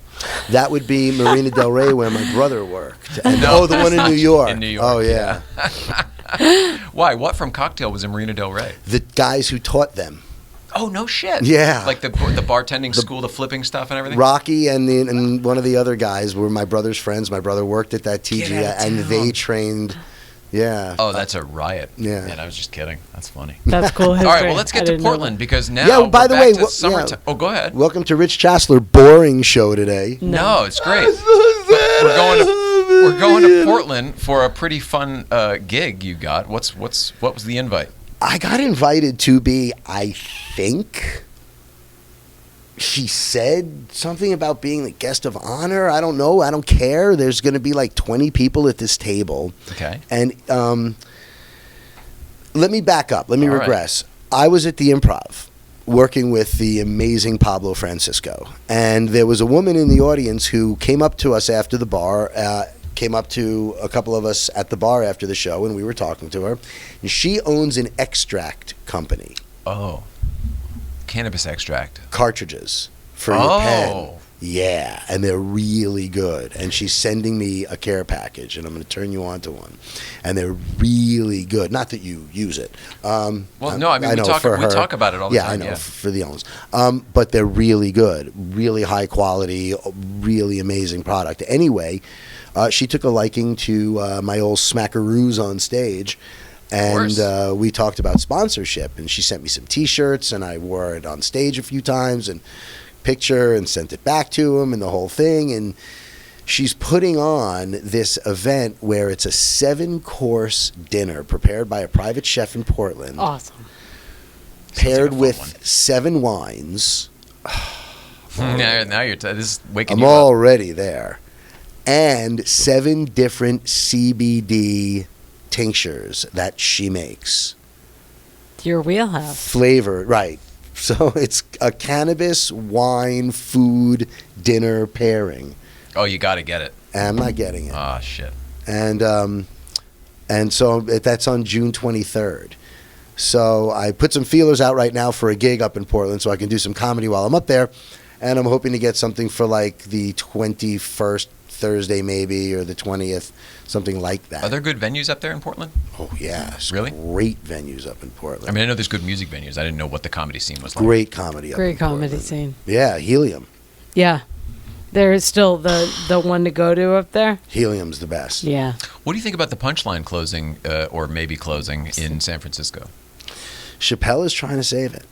That would be Marina Del Rey, where my brother worked. And, No, the one in New York. in New York, Oh, yeah. Why? What from Cocktail was in Marina Del Rey? The guys who taught them. Oh, no shit. Yeah. Like the bartending school, the flipping stuff and everything? Rocky and one of the other guys were my brother's friends. My brother worked at that Get TGI, out of and town. they trained. Yeah. Oh, that's a riot. Yeah. Man, I was just kidding. That's funny. That's cool. All History. right, well, let's I get to didn't know Portland because now Yeah, by we're the back way, to summertime. Oh, go ahead. Welcome to Rich CHASSLER. Boring show today. No, it's great. But we're going to Portland for a pretty fun gig you got. What was the invite? I got invited to be, I think, she said something about being the guest of honor. I don't know. I don't care. There's going to be like 20 people at this table. Okay. And let me back up. Let me All right. regress. I was at the Improv working with the amazing Pablo Francisco. And there was a woman in the audience who came up to us after the bar, came up to a couple of us at the bar after the show, and we were talking to her. And she owns an extract company, Oh, cannabis extract. cartridges for your pen. Yeah, and they're really good. And she's sending me a care package, and I'm going to turn you on to one. And they're really good. Not that you use it. Well, no, I mean, we know talk for her- talk about it all the yeah, time. I know, for the owners. But they're really good, really high quality, really amazing product. Anyway, she took a liking to my old smackaroos on stage. And we talked about sponsorship, and she sent me some T-shirts, and I wore it on stage a few times, and picture, and sent it back to him, and the whole thing. And she's putting on this event where it's a 7-course dinner prepared by a private chef in Portland, Awesome. paired fun with one. 7 wines. Now you're this is waking I'm you up. already there, and 7 different CBD tinctures that she makes. Your wheelhouse. Flavor, right. So it's a cannabis, wine, food, dinner pairing. Oh, you got to get it. And I'm not getting it. Ah, shit. And so that's on June 23rd. So I put some feelers out right now for a gig up in Portland so I can do some comedy while I'm up there. And I'm hoping to get something for like the 21st Thursday maybe, or the 20th, something like that. Are there good venues up there in Portland? Oh, yeah. There's Really? great venues up in Portland. I mean, I know there's good music venues. I didn't know what the comedy scene was like. Great comedy up in Great comedy Portland. scene. Yeah, Helium. Yeah. There is still the one to go to up there. Helium's the best. Yeah. What do you think about the Punchline closing, or maybe closing in San Francisco? Chappelle is trying to save it.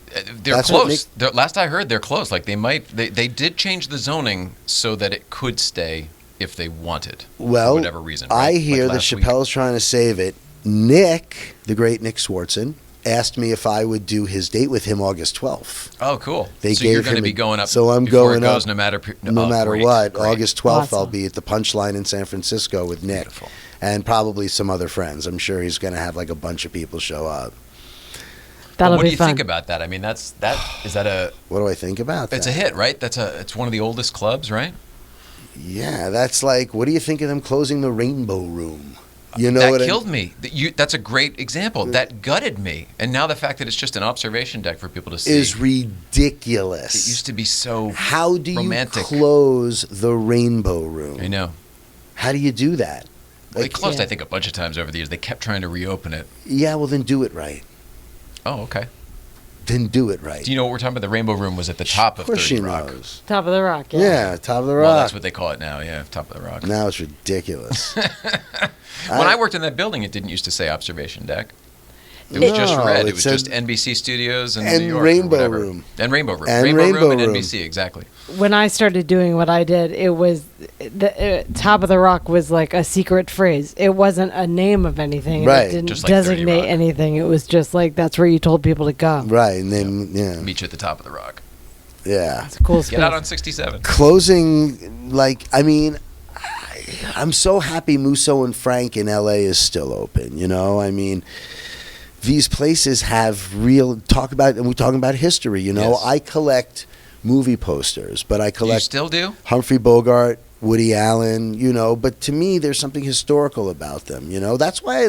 They're That's what close. Last I heard, they're close. Like they did change the zoning so that it could stay if they wanted. Well, for whatever reason. I right? hear Like that last week. Chappelle's trying to save it. Nick, the great Nick Swartzen, asked me if I would do his date with him August 12th. Oh, cool. They so you're gave going to him be a- going up. so I'm before going it goes, up no matter great, what. Great. August 12th, I'll Awesome. be at the Punchline in San Francisco with Nick. Beautiful. And probably some other friends. I'm sure he's going to have like a bunch of people show up. That'll what be do you fun. think about that? I mean, is that a? What do I think about that? It's a hit, right? It's one of the oldest clubs, right? Yeah, that's like, what do you think of them closing the Rainbow Room? You know that what killed me. That's a great example. That gutted me. And now the fact that it's just an observation deck for people to see is ridiculous. It used to be so How do romantic. you close the Rainbow Room? I know. How do you do that? They closed, Yeah. I think, a bunch of times over the years. They kept trying to reopen it. Yeah, well then do it right. Oh, okay. Then do it right. Do you know what we're talking about? The Rainbow Room was at the top of Of course 30 she Rock. knows. Top of the rock. Yeah. Yeah, top of the rock. Well, that's what they call it now. Yeah, top of the rock. Now it's ridiculous. When I worked in that building, it didn't used to say observation deck. It was just No, red. it It was said- just NBC Studios and and New York Rainbow or whatever. Room. And Rainbow Room. And Rainbow Rainbow Room and Room. NBC, exactly. When I started doing what I did, it was the top of the rock was like a secret phrase. It wasn't a name of anything. Right. It didn't Just like 30 designate Rock. anything. It was just like that's where you told people to go. Right, and then, yeah. Meet you at the top of the rock. Yeah. It's a cool space. Get out on 67. Closing, like, I mean, I'm so happy Musso and Frank in LA is still open, you know? I mean, these places have real, and we're talking about history, you know? Yes. I collect movie posters, but I You collect still do? Humphrey Bogart, Woody Allen, you know, but to me, there's something historical about them, you know? That's why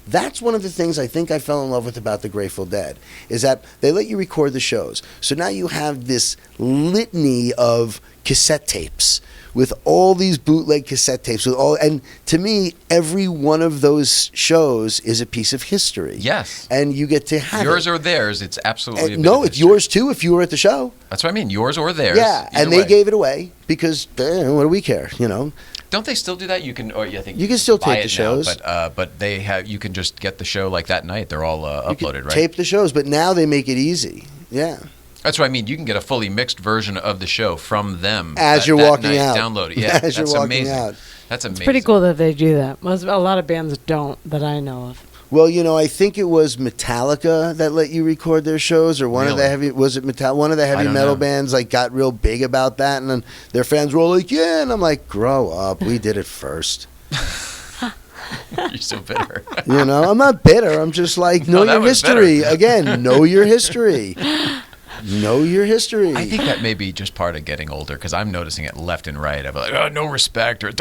that's one of the things I think I fell in love with about the Grateful Dead, is that they let you record the shows. So now you have this litany of cassette tapes with all these bootleg cassette tapes and to me, every one of those shows is a piece of history. Yes. And you get to have Yours it. or theirs, it's absolutely a bit No, of it's history. yours too if you were at the show. That's what I mean. Yours or theirs. Yeah, Either and they way. gave it away because what do we care, you know? Don't they still do that? You can, or I think You can still buy tape it the shows. now, but they have. You can just get the show like that night. They're all You could uploaded, right? tape the shows, but now they make it easy. Yeah. That's what I mean. You can get a fully mixed version of the show from them As you're that walking night, out. Download it. Yeah, As you're that's walking amazing. out. That's amazing. It's pretty cool that they do that. A lot of bands don't that I know of. Well, you know, I think it was Metallica that let you record their shows, or one of the Really? one of the heavy don't metal know. bands like got real big about that, and then their fans were all like, "Yeah," and I'm like, "Grow up, we did it first." You're so bitter. You know, I'm not bitter. I'm just like, know No, that your was history. better. Again, know your history. Know your history. I think that may be just part of getting older because I'm noticing it left and right. I'm like, oh, no respect, or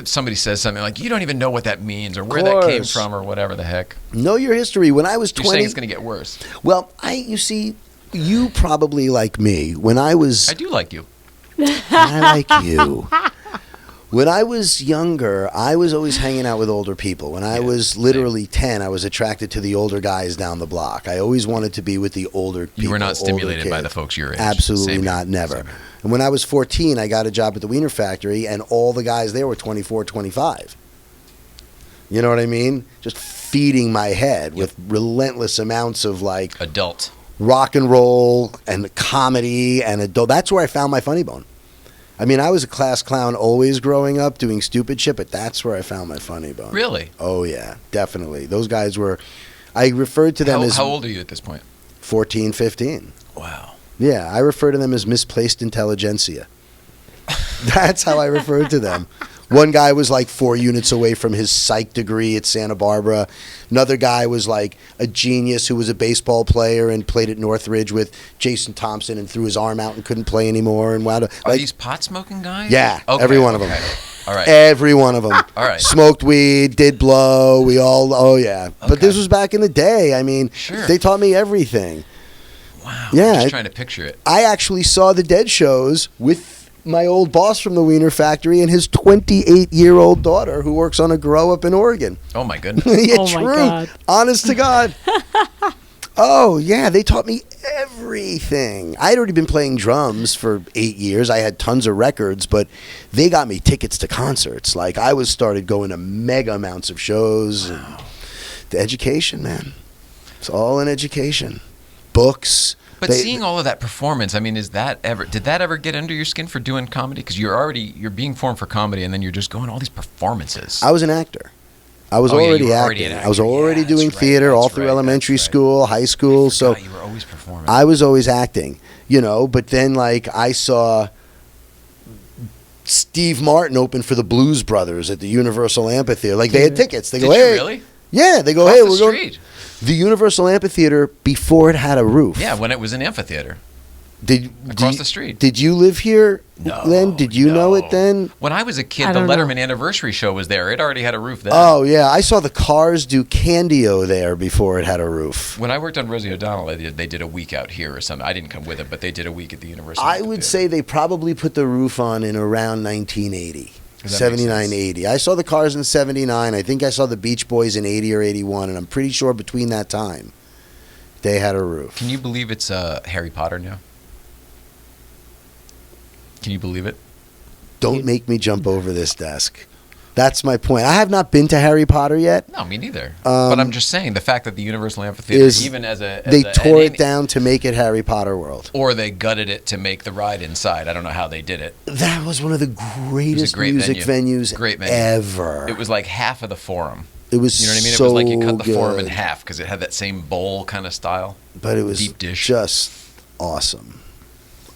somebody says something like, you don't even know what that means, or where that came course. from, or whatever the heck. Know your history. When I was You're 20, saying it's going to get worse. well, you see, you probably like me. When I was I do like you. I like you. When I was younger, I was always hanging out with older people. When I was literally 10, I was attracted to the older guys down the block. I always wanted to be with the older people. You were not older stimulated by kids. the folks your age. Absolutely Same here. not, never. Same here. And when I was 14, I got a job at the Wiener Factory, and all the guys there were 24, 25. You know what I mean? Just feeding my head with relentless amounts of like Adult. rock and roll and comedy and adult. That's where I found my funny bone. I mean, I was a class clown always growing up doing stupid shit, but that's where I found my funny bone. Really? Oh, yeah, definitely. Those guys were, I referred to them as How old are you at this point? 14, 15. Wow. Yeah, I refer to them as misplaced intelligentsia. That's how I referred to them. One guy was like 4 units away from his psych degree at Santa Barbara. Another guy was like a genius who was a baseball player and played at Northridge with Jason Thompson and threw his arm out and couldn't play anymore and wound up. Are Like, these pot smoking guys? yeah, Okay, every one of them. okay. All right. Every one of them. All right. Smoked weed, did blow. We all, oh yeah. But Okay. this was back in the day. I mean, Sure. they taught me everything. Wow. Yeah, I'm just it- trying to picture it. I actually saw the Dead shows with my old boss from the Wiener Factory and his 28-year-old daughter who works on a grow up in Oregon. Oh, my goodness. Yeah, Oh, my true. God. Honest to God. Oh, yeah. They taught me everything. I'd already been playing drums for 8 years. I had tons of records, but they got me tickets to concerts. Like, I started going to mega amounts of shows. And the education, man. It's all in education. Books. But seeing all of that performance, I mean, did that ever get under your skin for doing comedy? Because you're being formed for comedy, and then you're just going all these performances. I was an actor. I was Oh, yeah, you already were already acting. an I was actor. already Yeah, doing that's right, theater all that's through right, elementary that's right. school, high school. So God, you were always performing. I was always acting, but then like I saw Steve Martin open for the Blues Brothers at the Universal Amphitheater. Like they had tickets. They Did go, you hey, really? yeah. They go, Across hey, the we're going. street. The Universal Amphitheater before it had a roof. Yeah, when it was an amphitheater. Across the street. Did you live here No. then? Did you know it then? When I was a kid, I the don't know. Letterman anniversary show was there. It already had a roof then. Oh yeah, I saw the Cars do Candio there before it had a roof. When I worked on Rosie O'Donnell, they did a week out here or something. I didn't come with it, but they did a week at the Universal. I would say they probably put the roof on in around 1980. Does that 79, make sense? 80. I saw the Cars in 79. I think I saw the Beach Boys in 80 or 81, and I'm pretty sure between that time they had a roof. Can you believe it's Harry Potter now? Can you believe it? Don't make me jump over this desk. That's my point. I have not been to Harry Potter yet. No, me neither. But I'm just saying the fact that the Universal Amphitheater, even They tore it down to make it Harry Potter World. or they gutted it to make the ride inside. I don't know how they did it. That was one of the greatest great music venue. venues Great venue. ever. It was like half of the Forum. It was You know what I mean? so It was like you cut the Forum in good. half because it had that same bowl kind of style. But it was deep dish. just awesome.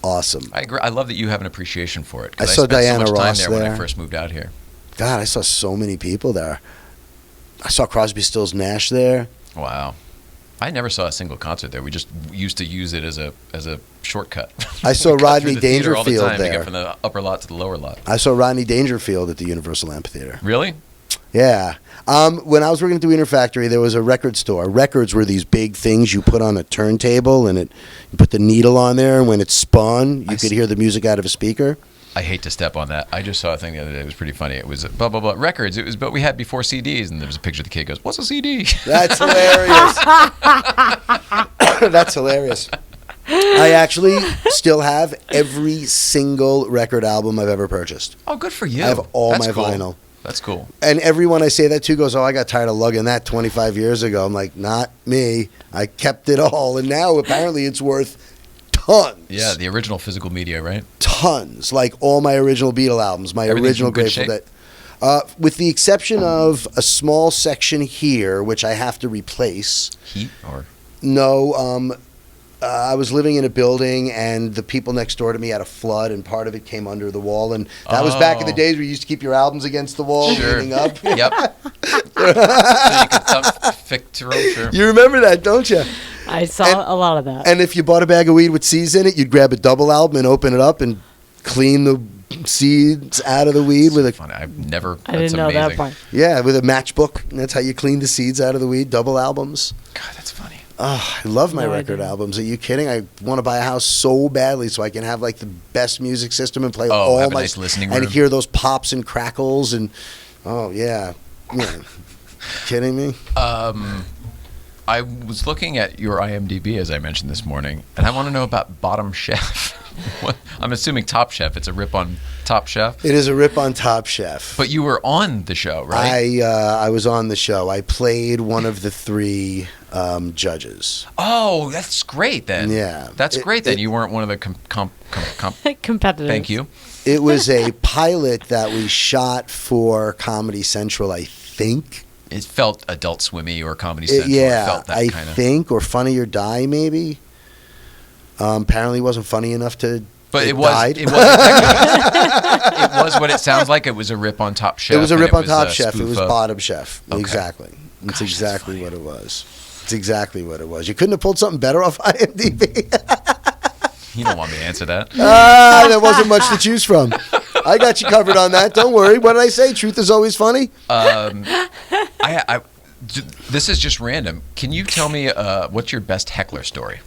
Awesome. I agree. I love that you have an appreciation for it. 'cause I saw spent Diana so much time Ross there when I there. first moved out here. God, I saw so many people there. I saw Crosby, Stills, Nash there. Wow. I never saw a single concert there. We just used to use it as a shortcut. I saw We cut Rodney through the theater all the Dangerfield time to there. get from the upper lot to the lower lot. I saw Rodney Dangerfield at the Universal Amphitheater. Really? Yeah. When I was working at the Wiener Factory, there was a record store. Records were these big things you put on a turntable, and you put the needle on there, and when it spun, you could hear the music out of a speaker. I hate to step on that. I just saw a thing the other day. It was pretty funny. It was blah, blah, blah. Records. It was, but we had before CDs, and there was a picture of the kid goes, "What's a CD?" That's hilarious. That's hilarious. I actually still have every single record album I've ever purchased. Oh, good for you. I have all That's my cool. vinyl. That's cool. And everyone I say that to goes, "Oh, I got tired of lugging that 25 years ago." I'm like, not me. I kept it all. And now apparently it's worth tons. Yeah, the original physical media, right? Tons. Like all my original Beatle albums, my Everything's original in good Grateful shape? Dead. With the exception of a small section here, which I have to replace. Heat or No, I was living in a building, and the people next door to me had a flood, and part of it came under the wall. And that was back in the Oh. days where you used to keep your albums against the wall, Sure. leaning up. Yep. So you could fix to roll, sure. You remember that, don't you? I saw a lot of that. And if you bought a bag of weed with seeds in it, you'd grab a double album and open it up and clean the seeds out of the weed with a Funny. I've never. I That's didn't know amazing. that part. with a matchbook. And that's how you clean the seeds out of the weed. Double albums. God, that's funny. Oh, I love my No, I record didn't. albums. Are you kidding? I want to buy a house so badly so I can have like the best music system and play Oh, all have a my nice listening and room. hear those pops and crackles and kidding me? I was looking at your IMDb as I mentioned this morning, and I want to know about Bottom Chef. What, I'm assuming Top Chef. It's a rip on Top Chef. It is a rip on Top Chef. But you were on the show, right? I was on the show. I played one of the three judges. Oh, that's great then. Yeah. That's great then. You weren't one of the Competitive. Thank you. It was a pilot that we shot for Comedy Central, I think. It felt Adult Swimmy or Comedy Central. It Yeah, felt that I kind of. think, or Funny or Die, maybe. Apparently, it wasn't funny enough to. But it died. was. It was what it sounds like. It was a rip on Top Chef. It was a and rip on Top a Chef. It spoof was of- Bottom Chef. Okay. Exactly. It's Gosh, that's exactly funny. what it was. It's exactly what it was. You couldn't have pulled something better off IMDb. You don't want me to answer that. There wasn't much to choose from. I got you covered on that. Don't worry. What did I say? Truth is always funny. This is just random. Can you tell me what's your best heckler story?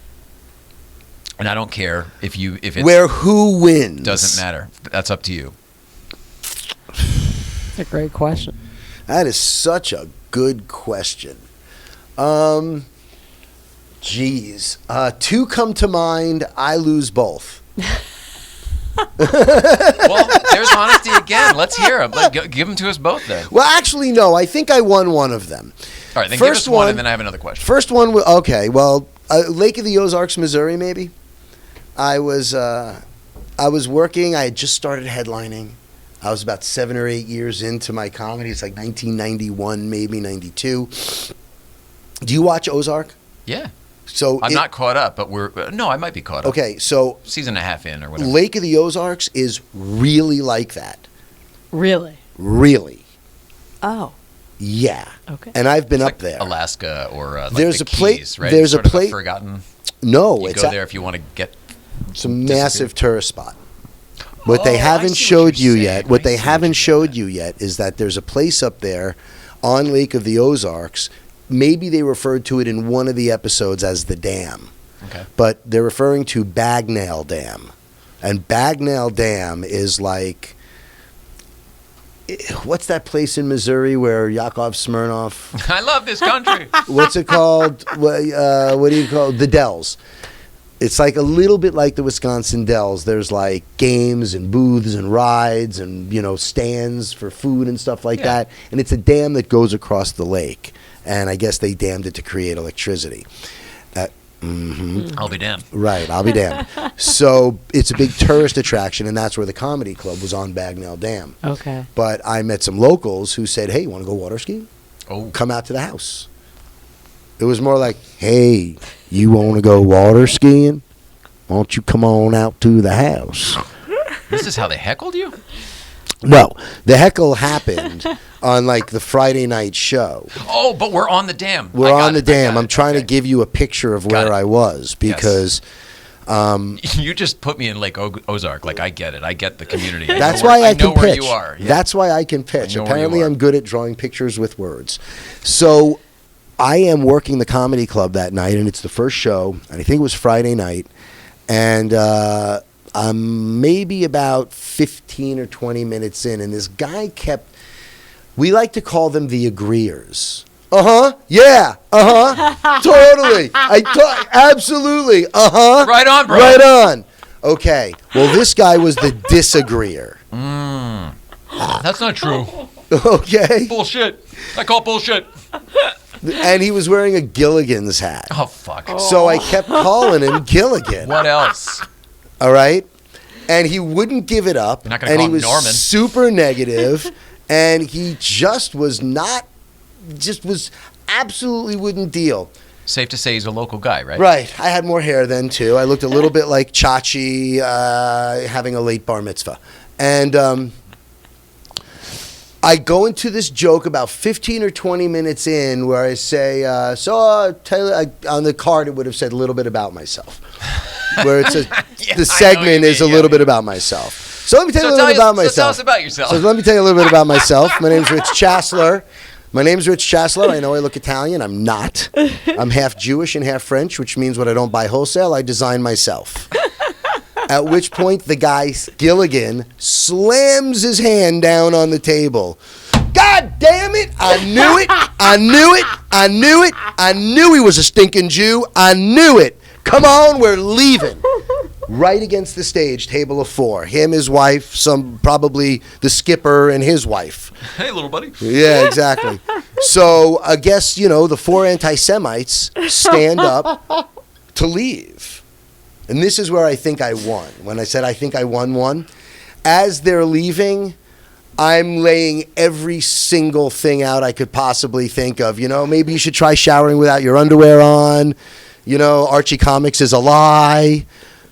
And I don't care if it's Where who wins doesn't matter. That's up to you. That's a great question. That is such a good question. Geez. Two come to mind. I lose both. Well, there's honesty again. Let's hear them. Give them to us both then. Well, actually, no. I think I won one of them. All right, then give First us one, one- and then I have another question. First one, okay. Well, Lake of the Ozarks, Missouri, maybe. I was working. I had just started headlining. I was about 7 or 8 years into my comedy. It's like 1991, maybe 92. Do you watch Ozark? Yeah. So I'm not caught up, but no, I might be caught up. Okay, so season and a half in or whatever. Lake of the Ozarks is really like that. Really? Really. Oh. Yeah. Okay. And I've been It's up like there. Alaska or like there's the a place. Keys, right? There's Sort a of place. forgotten. No, You it's go there if you want to get. It's a massive tourist spot. What they I haven't see what showed you're you saying. yet, what I they see what haven't you're showed getting you yet is that there's a place up there on Lake of the Ozarks. Maybe they referred to it in one of the episodes as the dam. Okay. But they're referring to Bagnell Dam. And Bagnell Dam is like, what's that place in Missouri where Yakov Smirnoff, I love this country. what's it called? What do you call it? The Dells. It's like a little bit like the Wisconsin Dells. There's like games and booths and rides and, stands for food and stuff like that. And it's a dam that goes across the lake. And I guess they dammed it to create electricity. I'll be damned. Right, I'll be damned. So it's a big tourist attraction, and that's where the comedy club was, on Bagnell Dam. Okay. But I met some locals who said, hey, you want to go water skiing? Oh. Come out to the house. It was more like, hey, you want to go water skiing? Why don't you come on out to the house? This is how they heckled you? No, the heckle happened on like the Friday night show. Oh, but we're on the dam. We're on the dam. I I'm trying to Okay. give you a picture of where I was because You just put me in Lake Ozark. Like, I get it. I get the community. that's why I can know where pitch. you are. Yeah. That's why I can pitch. I know where Apparently, you are. I'm good at drawing pictures with words. So I am working the comedy club that night, and it's the first show, and I think it was Friday night, and I'm maybe about 15 or 20 minutes in, and this guy kept, we like to call them the agreeers. Yeah, totally. Absolutely, Right on, bro. Right on. Okay, well, this guy was the disagreeer. That's not true. Okay, Bullshit. I call bullshit. and he was wearing a Gilligan's hat. Oh, fuck. So I kept calling him Gilligan. What else? All right, and he wouldn't give it up. You're not gonna and call he him was Norman. super negative, and he just was absolutely wouldn't deal. Safe to say he's a local guy, right? Right. I had more hair then too. I looked a little bit like Chachi having a late bar mitzvah, and I go into this joke about 15 or 20 minutes in where I say, Taylor, on the card it would have said a little bit about myself. Where it's the segment is a little bit about myself. So let me tell you a little bit about myself. So tell us about yourself. So let me tell you a little bit about myself. My name's Rich CHASSLER. I know I look Italian. I'm not. I'm half Jewish and half French, which means when I don't buy wholesale, I design myself. At which point, the guy, Gilligan, slams his hand down on the table. God damn it! I knew it! I knew it! I knew it! I knew he was a stinking Jew! I knew it! Come on, we're leaving. Right against the stage, table of four. Him, his wife, probably the skipper and his wife. Hey, little buddy. Yeah, exactly. So I guess, the four anti-Semites stand up to leave. And this is where I think I won. When I said I think I won one, as they're leaving, I'm laying every single thing out I could possibly think of. Maybe you should try showering without your underwear on. Archie Comics is a lie.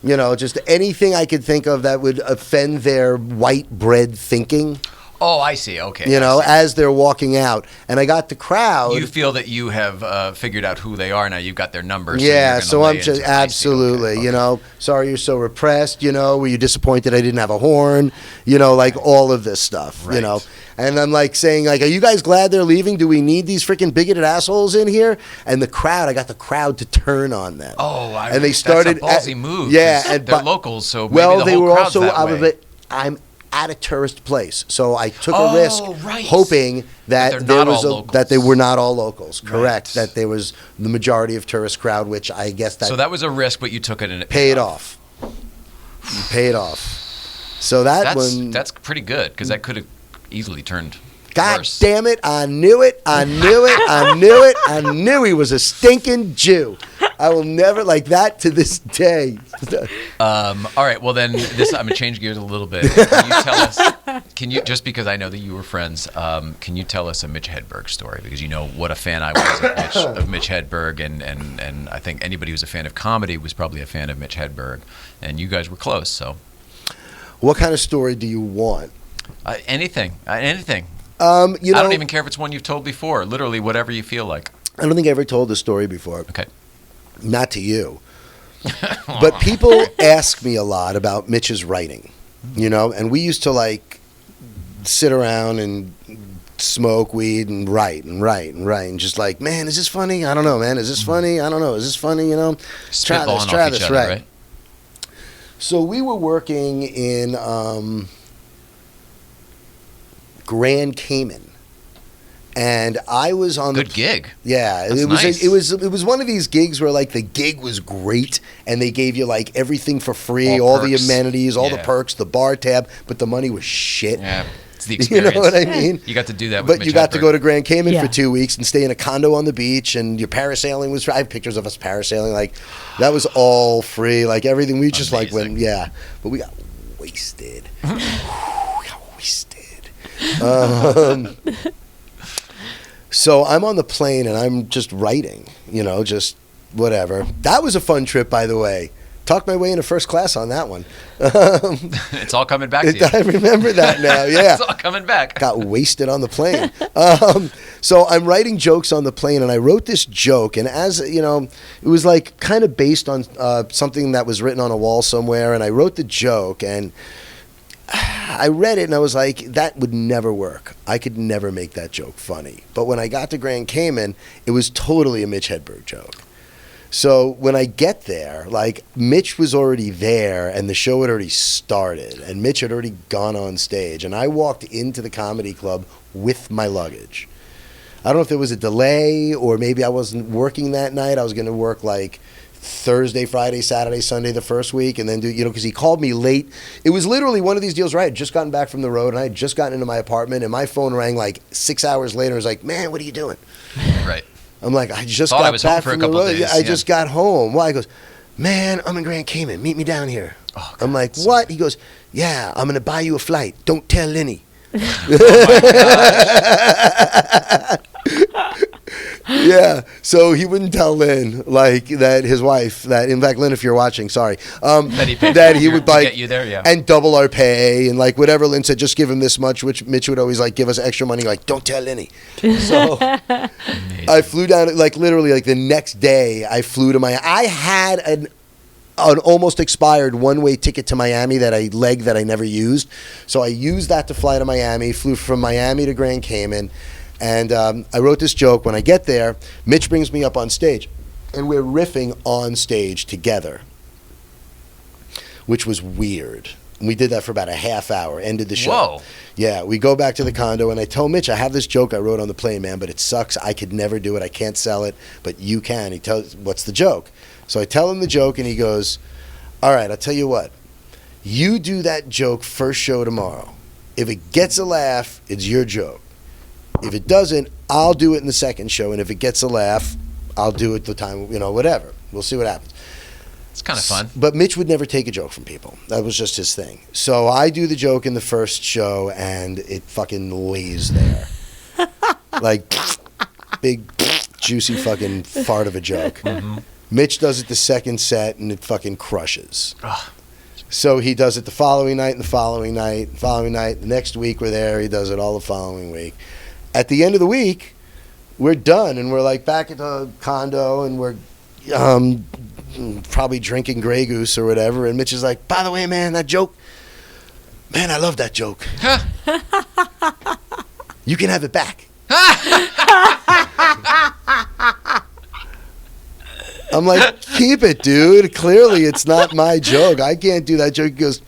Just anything I could think of that would offend their white bread thinking. Oh, I see. Okay. As they're walking out. And I got the crowd. You feel that you have figured out who they are now. You've got their numbers. Yeah, so I'm just absolutely, Okay. Sorry you're so repressed, were you disappointed I didn't have a horn, like all of this stuff, Right. And I'm like saying, like, are you guys glad they're leaving? Do we need these freaking bigoted assholes in here? And I got the crowd to turn on them. Oh, and they started that's a ballsy move. Yeah, 'cause and they're locals, so maybe well, the they whole were crowd's also that out of way. it. I'm at a tourist place, so I took a risk, Right. hoping that they're there not was all locals. that they were not all locals. Correct. Right. That there was the majority of tourist crowd, which I guess So that was a risk, but you took it and it paid off. Paid off. So That's pretty good because that could have easily turned God worse. damn it! I knew it! I knew it! I knew it! I knew he was a stinking Jew. I will never like that to this day. All right. Well, then I'm gonna change gears a little bit. Can you tell us? Just because I know that you were friends, can you tell us a Mitch Hedberg story? Because you know what a fan I was of Mitch Hedberg, and I think anybody who's a fan of comedy was probably a fan of Mitch Hedberg, and you guys were close. So, what kind of story do you want? Anything. You I know, don't even care if it's one you've told before. Literally, whatever you feel like. I don't think I ever told this story before. Okay. Not to you. But people ask me a lot about Mitch's writing, you know, and we used to like sit around and smoke weed and write and just like, man, is this funny? I don't know, man. Is this funny? I don't know. Is this funny? You know, let's try this, right? So we were working in Grand Cayman. And I was on good gig. Yeah, That's it was nice. it was one of these gigs where like the gig was great and they gave you like everything for free, All all the perks. amenities, all the Yeah. perks, the bar tab, but the money was shit. Yeah, it's the You experience. know what I mean? You got to do that with But Mitch you got to Hedberg. go to Grand Cayman Yeah. for 2 weeks and stay in a condo on the beach, and your parasailing was. I have pictures of us parasailing. Like that was all free. Like everything. We just like went. Amazing. Yeah, but we got wasted. So I'm on the plane and I'm just writing, you know, just whatever. That was a fun trip, by the way. Talked my way into first class on that one. It's all coming back to you. I remember that now, yeah. It's all coming back. Got wasted on the plane. So I'm writing jokes on the plane, and I wrote this joke, and as, you know, it was like kind of based on something that was written on a wall somewhere, and I wrote the joke, and I read it and I was like, that would never work. I could never make that joke funny. But when I got to Grand Cayman, it was totally a Mitch Hedberg joke. So when I get there, like Mitch was already there and the show had already started and Mitch had already gone on stage. And I walked into the comedy club with my luggage. I don't know if there was a delay or maybe I wasn't working that night. I was going to work like Thursday, Friday, Saturday, Sunday the first week, and then do, you know, because he called me late. It was literally one of these deals where I had just gotten back from the road and I had just gotten into my apartment and my phone rang like 6 hours later. I was like, man, what are you doing? Right. I'm like, I just Thought I got was home back for a from the couple road. days, I yeah. just got home. Why? He goes, man, I'm in Grand Cayman. Meet me down here. Oh, God, I'm like, so- what? He goes, yeah, I'm going to buy you a flight. Don't tell Lenny. Yeah, so he wouldn't tell Lynn like that his wife that in fact Lynn, if you're watching, sorry, That he paid that for he you would to buy get you there, yeah. and double our pay and like whatever Lynn said, just give him this much, which Mitch would always like give us extra money, like don't tell Lenny. So I flew down like literally like the next day. I flew to I had an almost expired one-way ticket to Miami that I never used, so I used that to fly to Miami. Flew from Miami to Grand Cayman. And I wrote this joke. When I get there, Mitch brings me up on stage, and we're riffing on stage together, which was weird. And we did that for about a half hour, ended the show. Whoa. Yeah, we go back to the condo, and I tell Mitch, I have this joke I wrote on the plane, man, but it sucks. I could never do it. I can't sell it, but you can. He tells, what's the joke? So I tell him the joke, and he goes, all right, I'll tell you what. You do that joke first show tomorrow. If it gets a laugh, it's your joke. If it doesn't, I'll do it in the second show, and if it gets a laugh, I'll do it the time, you know, whatever. We'll see what happens. It's kind of fun. But Mitch would never take a joke from people. That was just his thing. So I do the joke in the first show, and it fucking lays there. Like, big, juicy fucking fart of a joke. Mm-hmm. Mitch does it the second set, and it fucking crushes. Ugh. So he does it the following night, and the following night, and the following night. The next week we're there. He does it all the following week. At the end of the week, we're done, and we're like back at the condo, and we're probably drinking Grey Goose or whatever. And Mitch is like, by the way, man, that joke, man, I love that joke. You can have it back. I'm like, keep it, dude. Clearly, it's not my joke. I can't do that joke. He goes,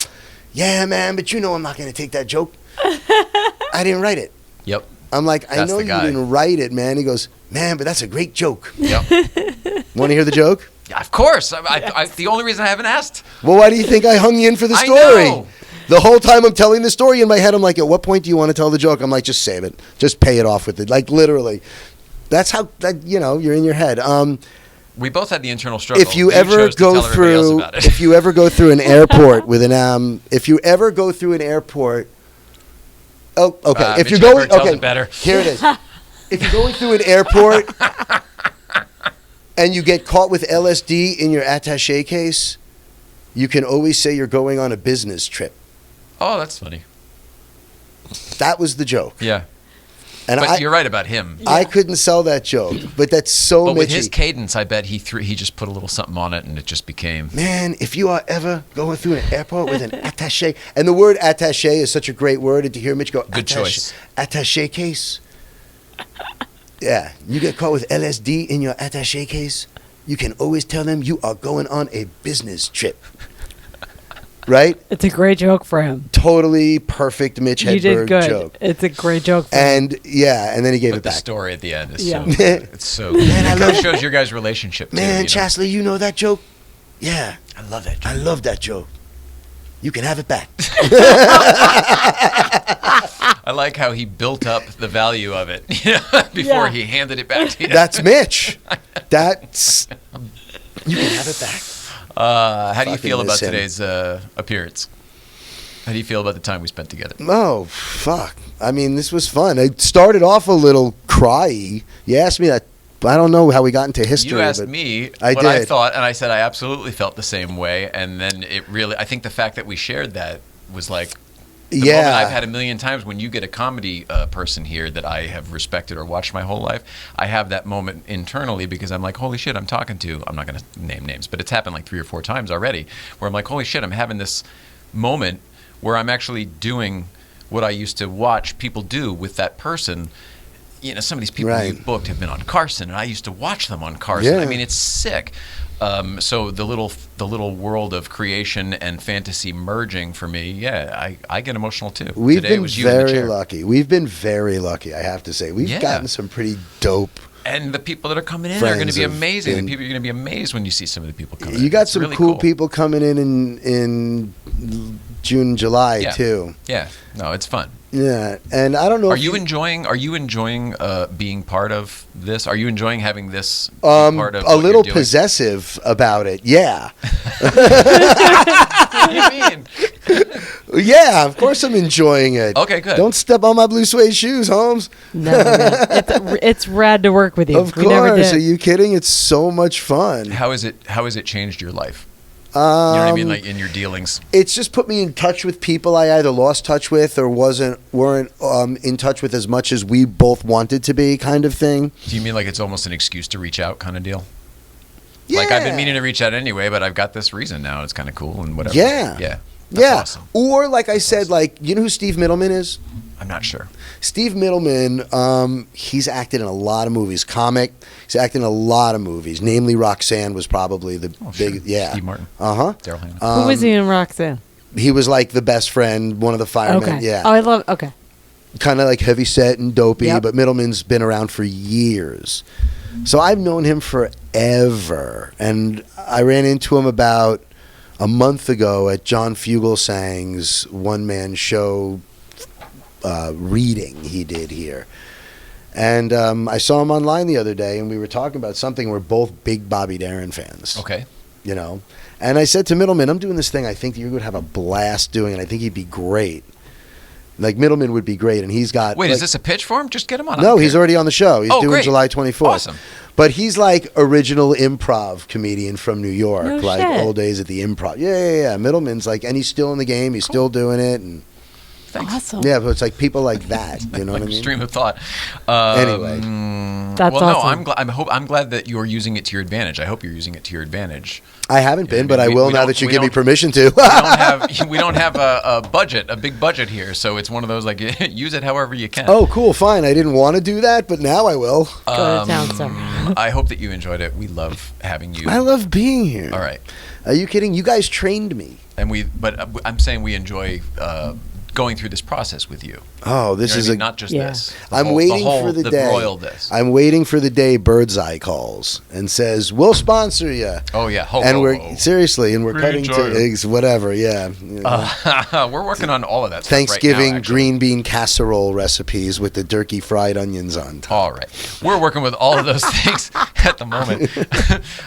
yeah, man, but you know I'm not going to take that joke. I didn't write it. Yep. I'm like, I That's know the you guy. didn't write it, man. He goes, man, but that's a great joke. Yep. Want to hear the joke? Yeah, of course. The only reason I haven't asked. Well, why do you think I hung you in for the I story? know. The whole time I'm telling the story in my head, I'm like, at what point do you want to tell the joke? I'm like, just save it. Just pay it off with it. Like, literally. That's how, that, you know, you're in your head. We both had the internal struggle. If you ever chose to go tell everybody else through, about it. if you ever go through an airport with an if you ever go through an airport, oh, okay. If Mitch you're going, Hedberg tells okay, it better. here it is. If you're going through an airport and you get caught with LSD in your attaché case, you can always say you're going on a business trip. Oh, that's funny. That was the joke. Yeah. And But you're right about him. I couldn't sell that joke, but that's so But with Mitchy. his cadence, I bet he just put a little something on it, and it just became. Man, if you are ever going through an airport with an attaché, and the word attaché is such a great word, and to hear Mitch go, Good choice. Attaché case. Yeah, you get caught with LSD in your attaché case, you can always tell them you are going on a business trip. Right? It's a great joke for him. Totally perfect Mitch You did Hedberg good. joke. It's a great joke for him. And yeah, and then he gave But it the back. story at the end is Yeah. so good. It's so good. Man, I It love- shows your guys' relationship, too. Man, you know? CHASSLER, you know that joke? Yeah, I love that joke. I love that joke. You can have it back. I like how he built up the value of it before Yeah. he handed it back to you. That's Mitch. That's you can have it back. How do you Fucking feel about miss him. today's appearance? How do you feel about the time we spent together? Oh fuck! I mean, this was fun. It started off a little cryy. You asked me that. I don't know how we got into history. You asked but me I what I did. thought, and I said I absolutely felt the same way. And then it really, I think the fact that we shared that was like the moment I've had a million times when you get a comedy person here that I have respected or watched my whole life. I have that moment internally because I'm like, holy shit, I'm talking to, I'm not going to name names, but it's happened like 3 or 4 times already where I'm like, holy shit, I'm having this moment where I'm actually doing what I used to watch people do with that person. You know, some of these people Right. you've booked have been on Carson, and I used to watch them on Carson. Yeah. I mean, it's sick. So the little world of creation and fantasy merging for me, yeah, I get emotional too. We've Today been was you in the very chair. lucky. We've been very lucky, I have to say. We've Yeah. gotten some pretty dope. And the people that are coming in are going to Friends be have amazing. been- The people, you're going to be amazed when you see some of the people coming in. You got It's some really cool people coming in June and July Yeah. too. Yeah, no, it's fun. Yeah, and I don't know. Are if you enjoying being part of this? Are you enjoying having this be a part of what little you're doing? possessive about it? Yeah, What do you mean? yeah. Of course, I'm enjoying it. Okay, good. Don't step on my blue suede shoes, Holmes. No, man. It's rad to work with you. Of We never course. did. Are you kidding? It's so much fun. How has it changed your life? You know what I mean, like in your dealings. It's just put me in touch with people I either lost touch with or weren't in touch with as much as we both wanted to be, kind of thing. Do you mean like it's almost an excuse to reach out kind of deal? Yeah. Like I've been meaning to reach out anyway, but I've got this reason now. It's kind of cool and whatever. Yeah. Yeah. That's Yeah. awesome. Or like I said, like, you know who Steve Middleman is? I'm not sure. Steve Middleman, he's acted in a lot of movies. Comic. He's acted in a lot of movies. Namely, Roxanne was probably the Sure. big. Yeah. Steve Martin. Uh-huh. Daryl Hannah. Who was he in Roxanne? He was like the best friend, one of the firemen. Okay. Yeah. Oh, I love. Okay. Kind of like heavy set and dopey, Yep. but Middleman's been around for years. So I've known him forever. And I ran into him about a month ago at John Fugelsang's one-man show reading he did here. And I saw him online the other day, and we were talking about something. We're both big Bobby Darin fans. Okay. You know? And I said to Middleman, I'm doing this thing I think you would have a blast doing, and I think he'd be great. Like, Middleman would be great, and he's got... Wait, like, is this a pitch for him? Just get him on. I No, don't he's care. already on the show. He's Oh, doing great. July 24th. Awesome. But he's like original improv comedian from New York, No like shit. old days at the improv. Yeah. Middleman's like, and he's still in the game. He's still doing it, and Thanks. Awesome. yeah. But it's like people like that. You know Like what I mean? stream of thought. Anyway. That's well, awesome. no, I'm glad that you're using it to your advantage. I hope you're using it to your advantage. I haven't been, Yeah, but I we will now don't- that you we give me don't- permission to. We don't have a big budget here, so it's one of those like use it however you can. Oh, cool, fine. I didn't want to do that, but now I will. Go to town, sir. I hope that you enjoyed it. We love having you. I love being here. All right, Are you kidding? You guys trained me. but I'm saying we enjoy going through this process with you. Oh, this You know is what I mean? Not just Yeah. this. I'm waiting for the day. royal this. I'm waiting for the day Birdseye calls and says, "We'll sponsor you." Oh yeah, And we're seriously, and we're cutting to eggs, whatever. Yeah, we're working on all of that. Stuff Thanksgiving right now, actually. green bean casserole recipes with the turkey fried onions on top. All right, we're working with all of those things at the moment.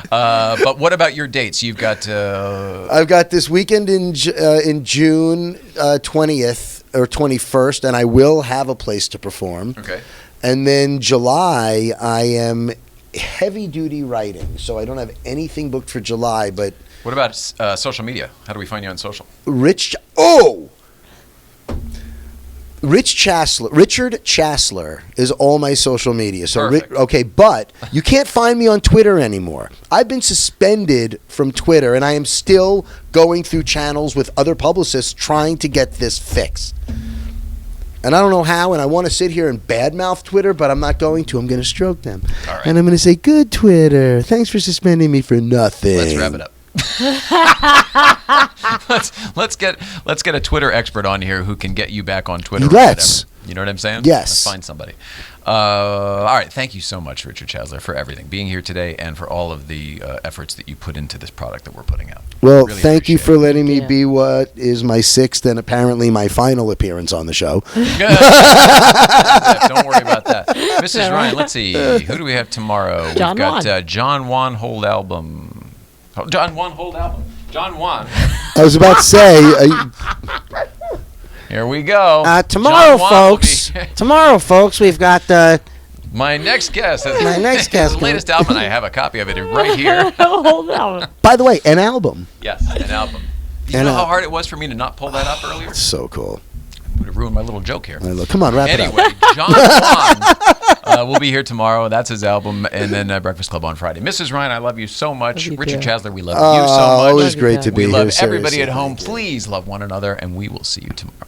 But what about your dates? You've got. I've got this weekend in June 20th or 21st, and I will have a place to perform. Okay. And then July, I am heavy duty writing, so I don't have anything booked for July. But What about social media? How do we find you on social? Richard CHASSLER is all my social media. So Perfect. okay, but you can't find me on Twitter anymore. I've been suspended from Twitter, and I am still going through channels with other publicists trying to get this fixed. And I don't know how, and I want to sit here and badmouth Twitter, but I'm not going to. I'm going to stroke them. All right. And I'm going to say, "Good Twitter. Thanks for suspending me for nothing." Let's wrap it up. let's get a Twitter expert on here who can get you back on Twitter. Let's. Or whatever. You know what I'm saying? Yes. Let's find somebody. All right. Thank you so much, Richard CHASSLER, for everything, being here today, and for all of the efforts that you put into this product that we're putting out. Well, Really thank you appreciate for letting me Yeah. be what is my 6th and apparently my final appearance on the show. Good. Don't worry about that. Mrs. Ryan, let's see. Who do we have tomorrow? John We've got Juan. John Juan Hold Album. Oh, John Juan Hold Album. John Juan. I was about to say, Here we go. Tomorrow, John Juan will folks. be- Tomorrow, folks, we've got My next guest. My next guest. The latest album. I have a copy of it right here. Hold on. by the way, an album. Yes, an album. Do you And know how a- hard it was for me to not pull that up earlier? So cool. Would have ruined my little joke here. Come on, wrap it Anyway, up. John Juan will be here tomorrow. That's his album. And then Breakfast Club on Friday. Mrs. Ryan, I love you so much. Love you Richard too. CHASSLER, we love you so much. Always great to be We here. love everybody seriously. at home. Thank you. Please love one another, and we will see you tomorrow.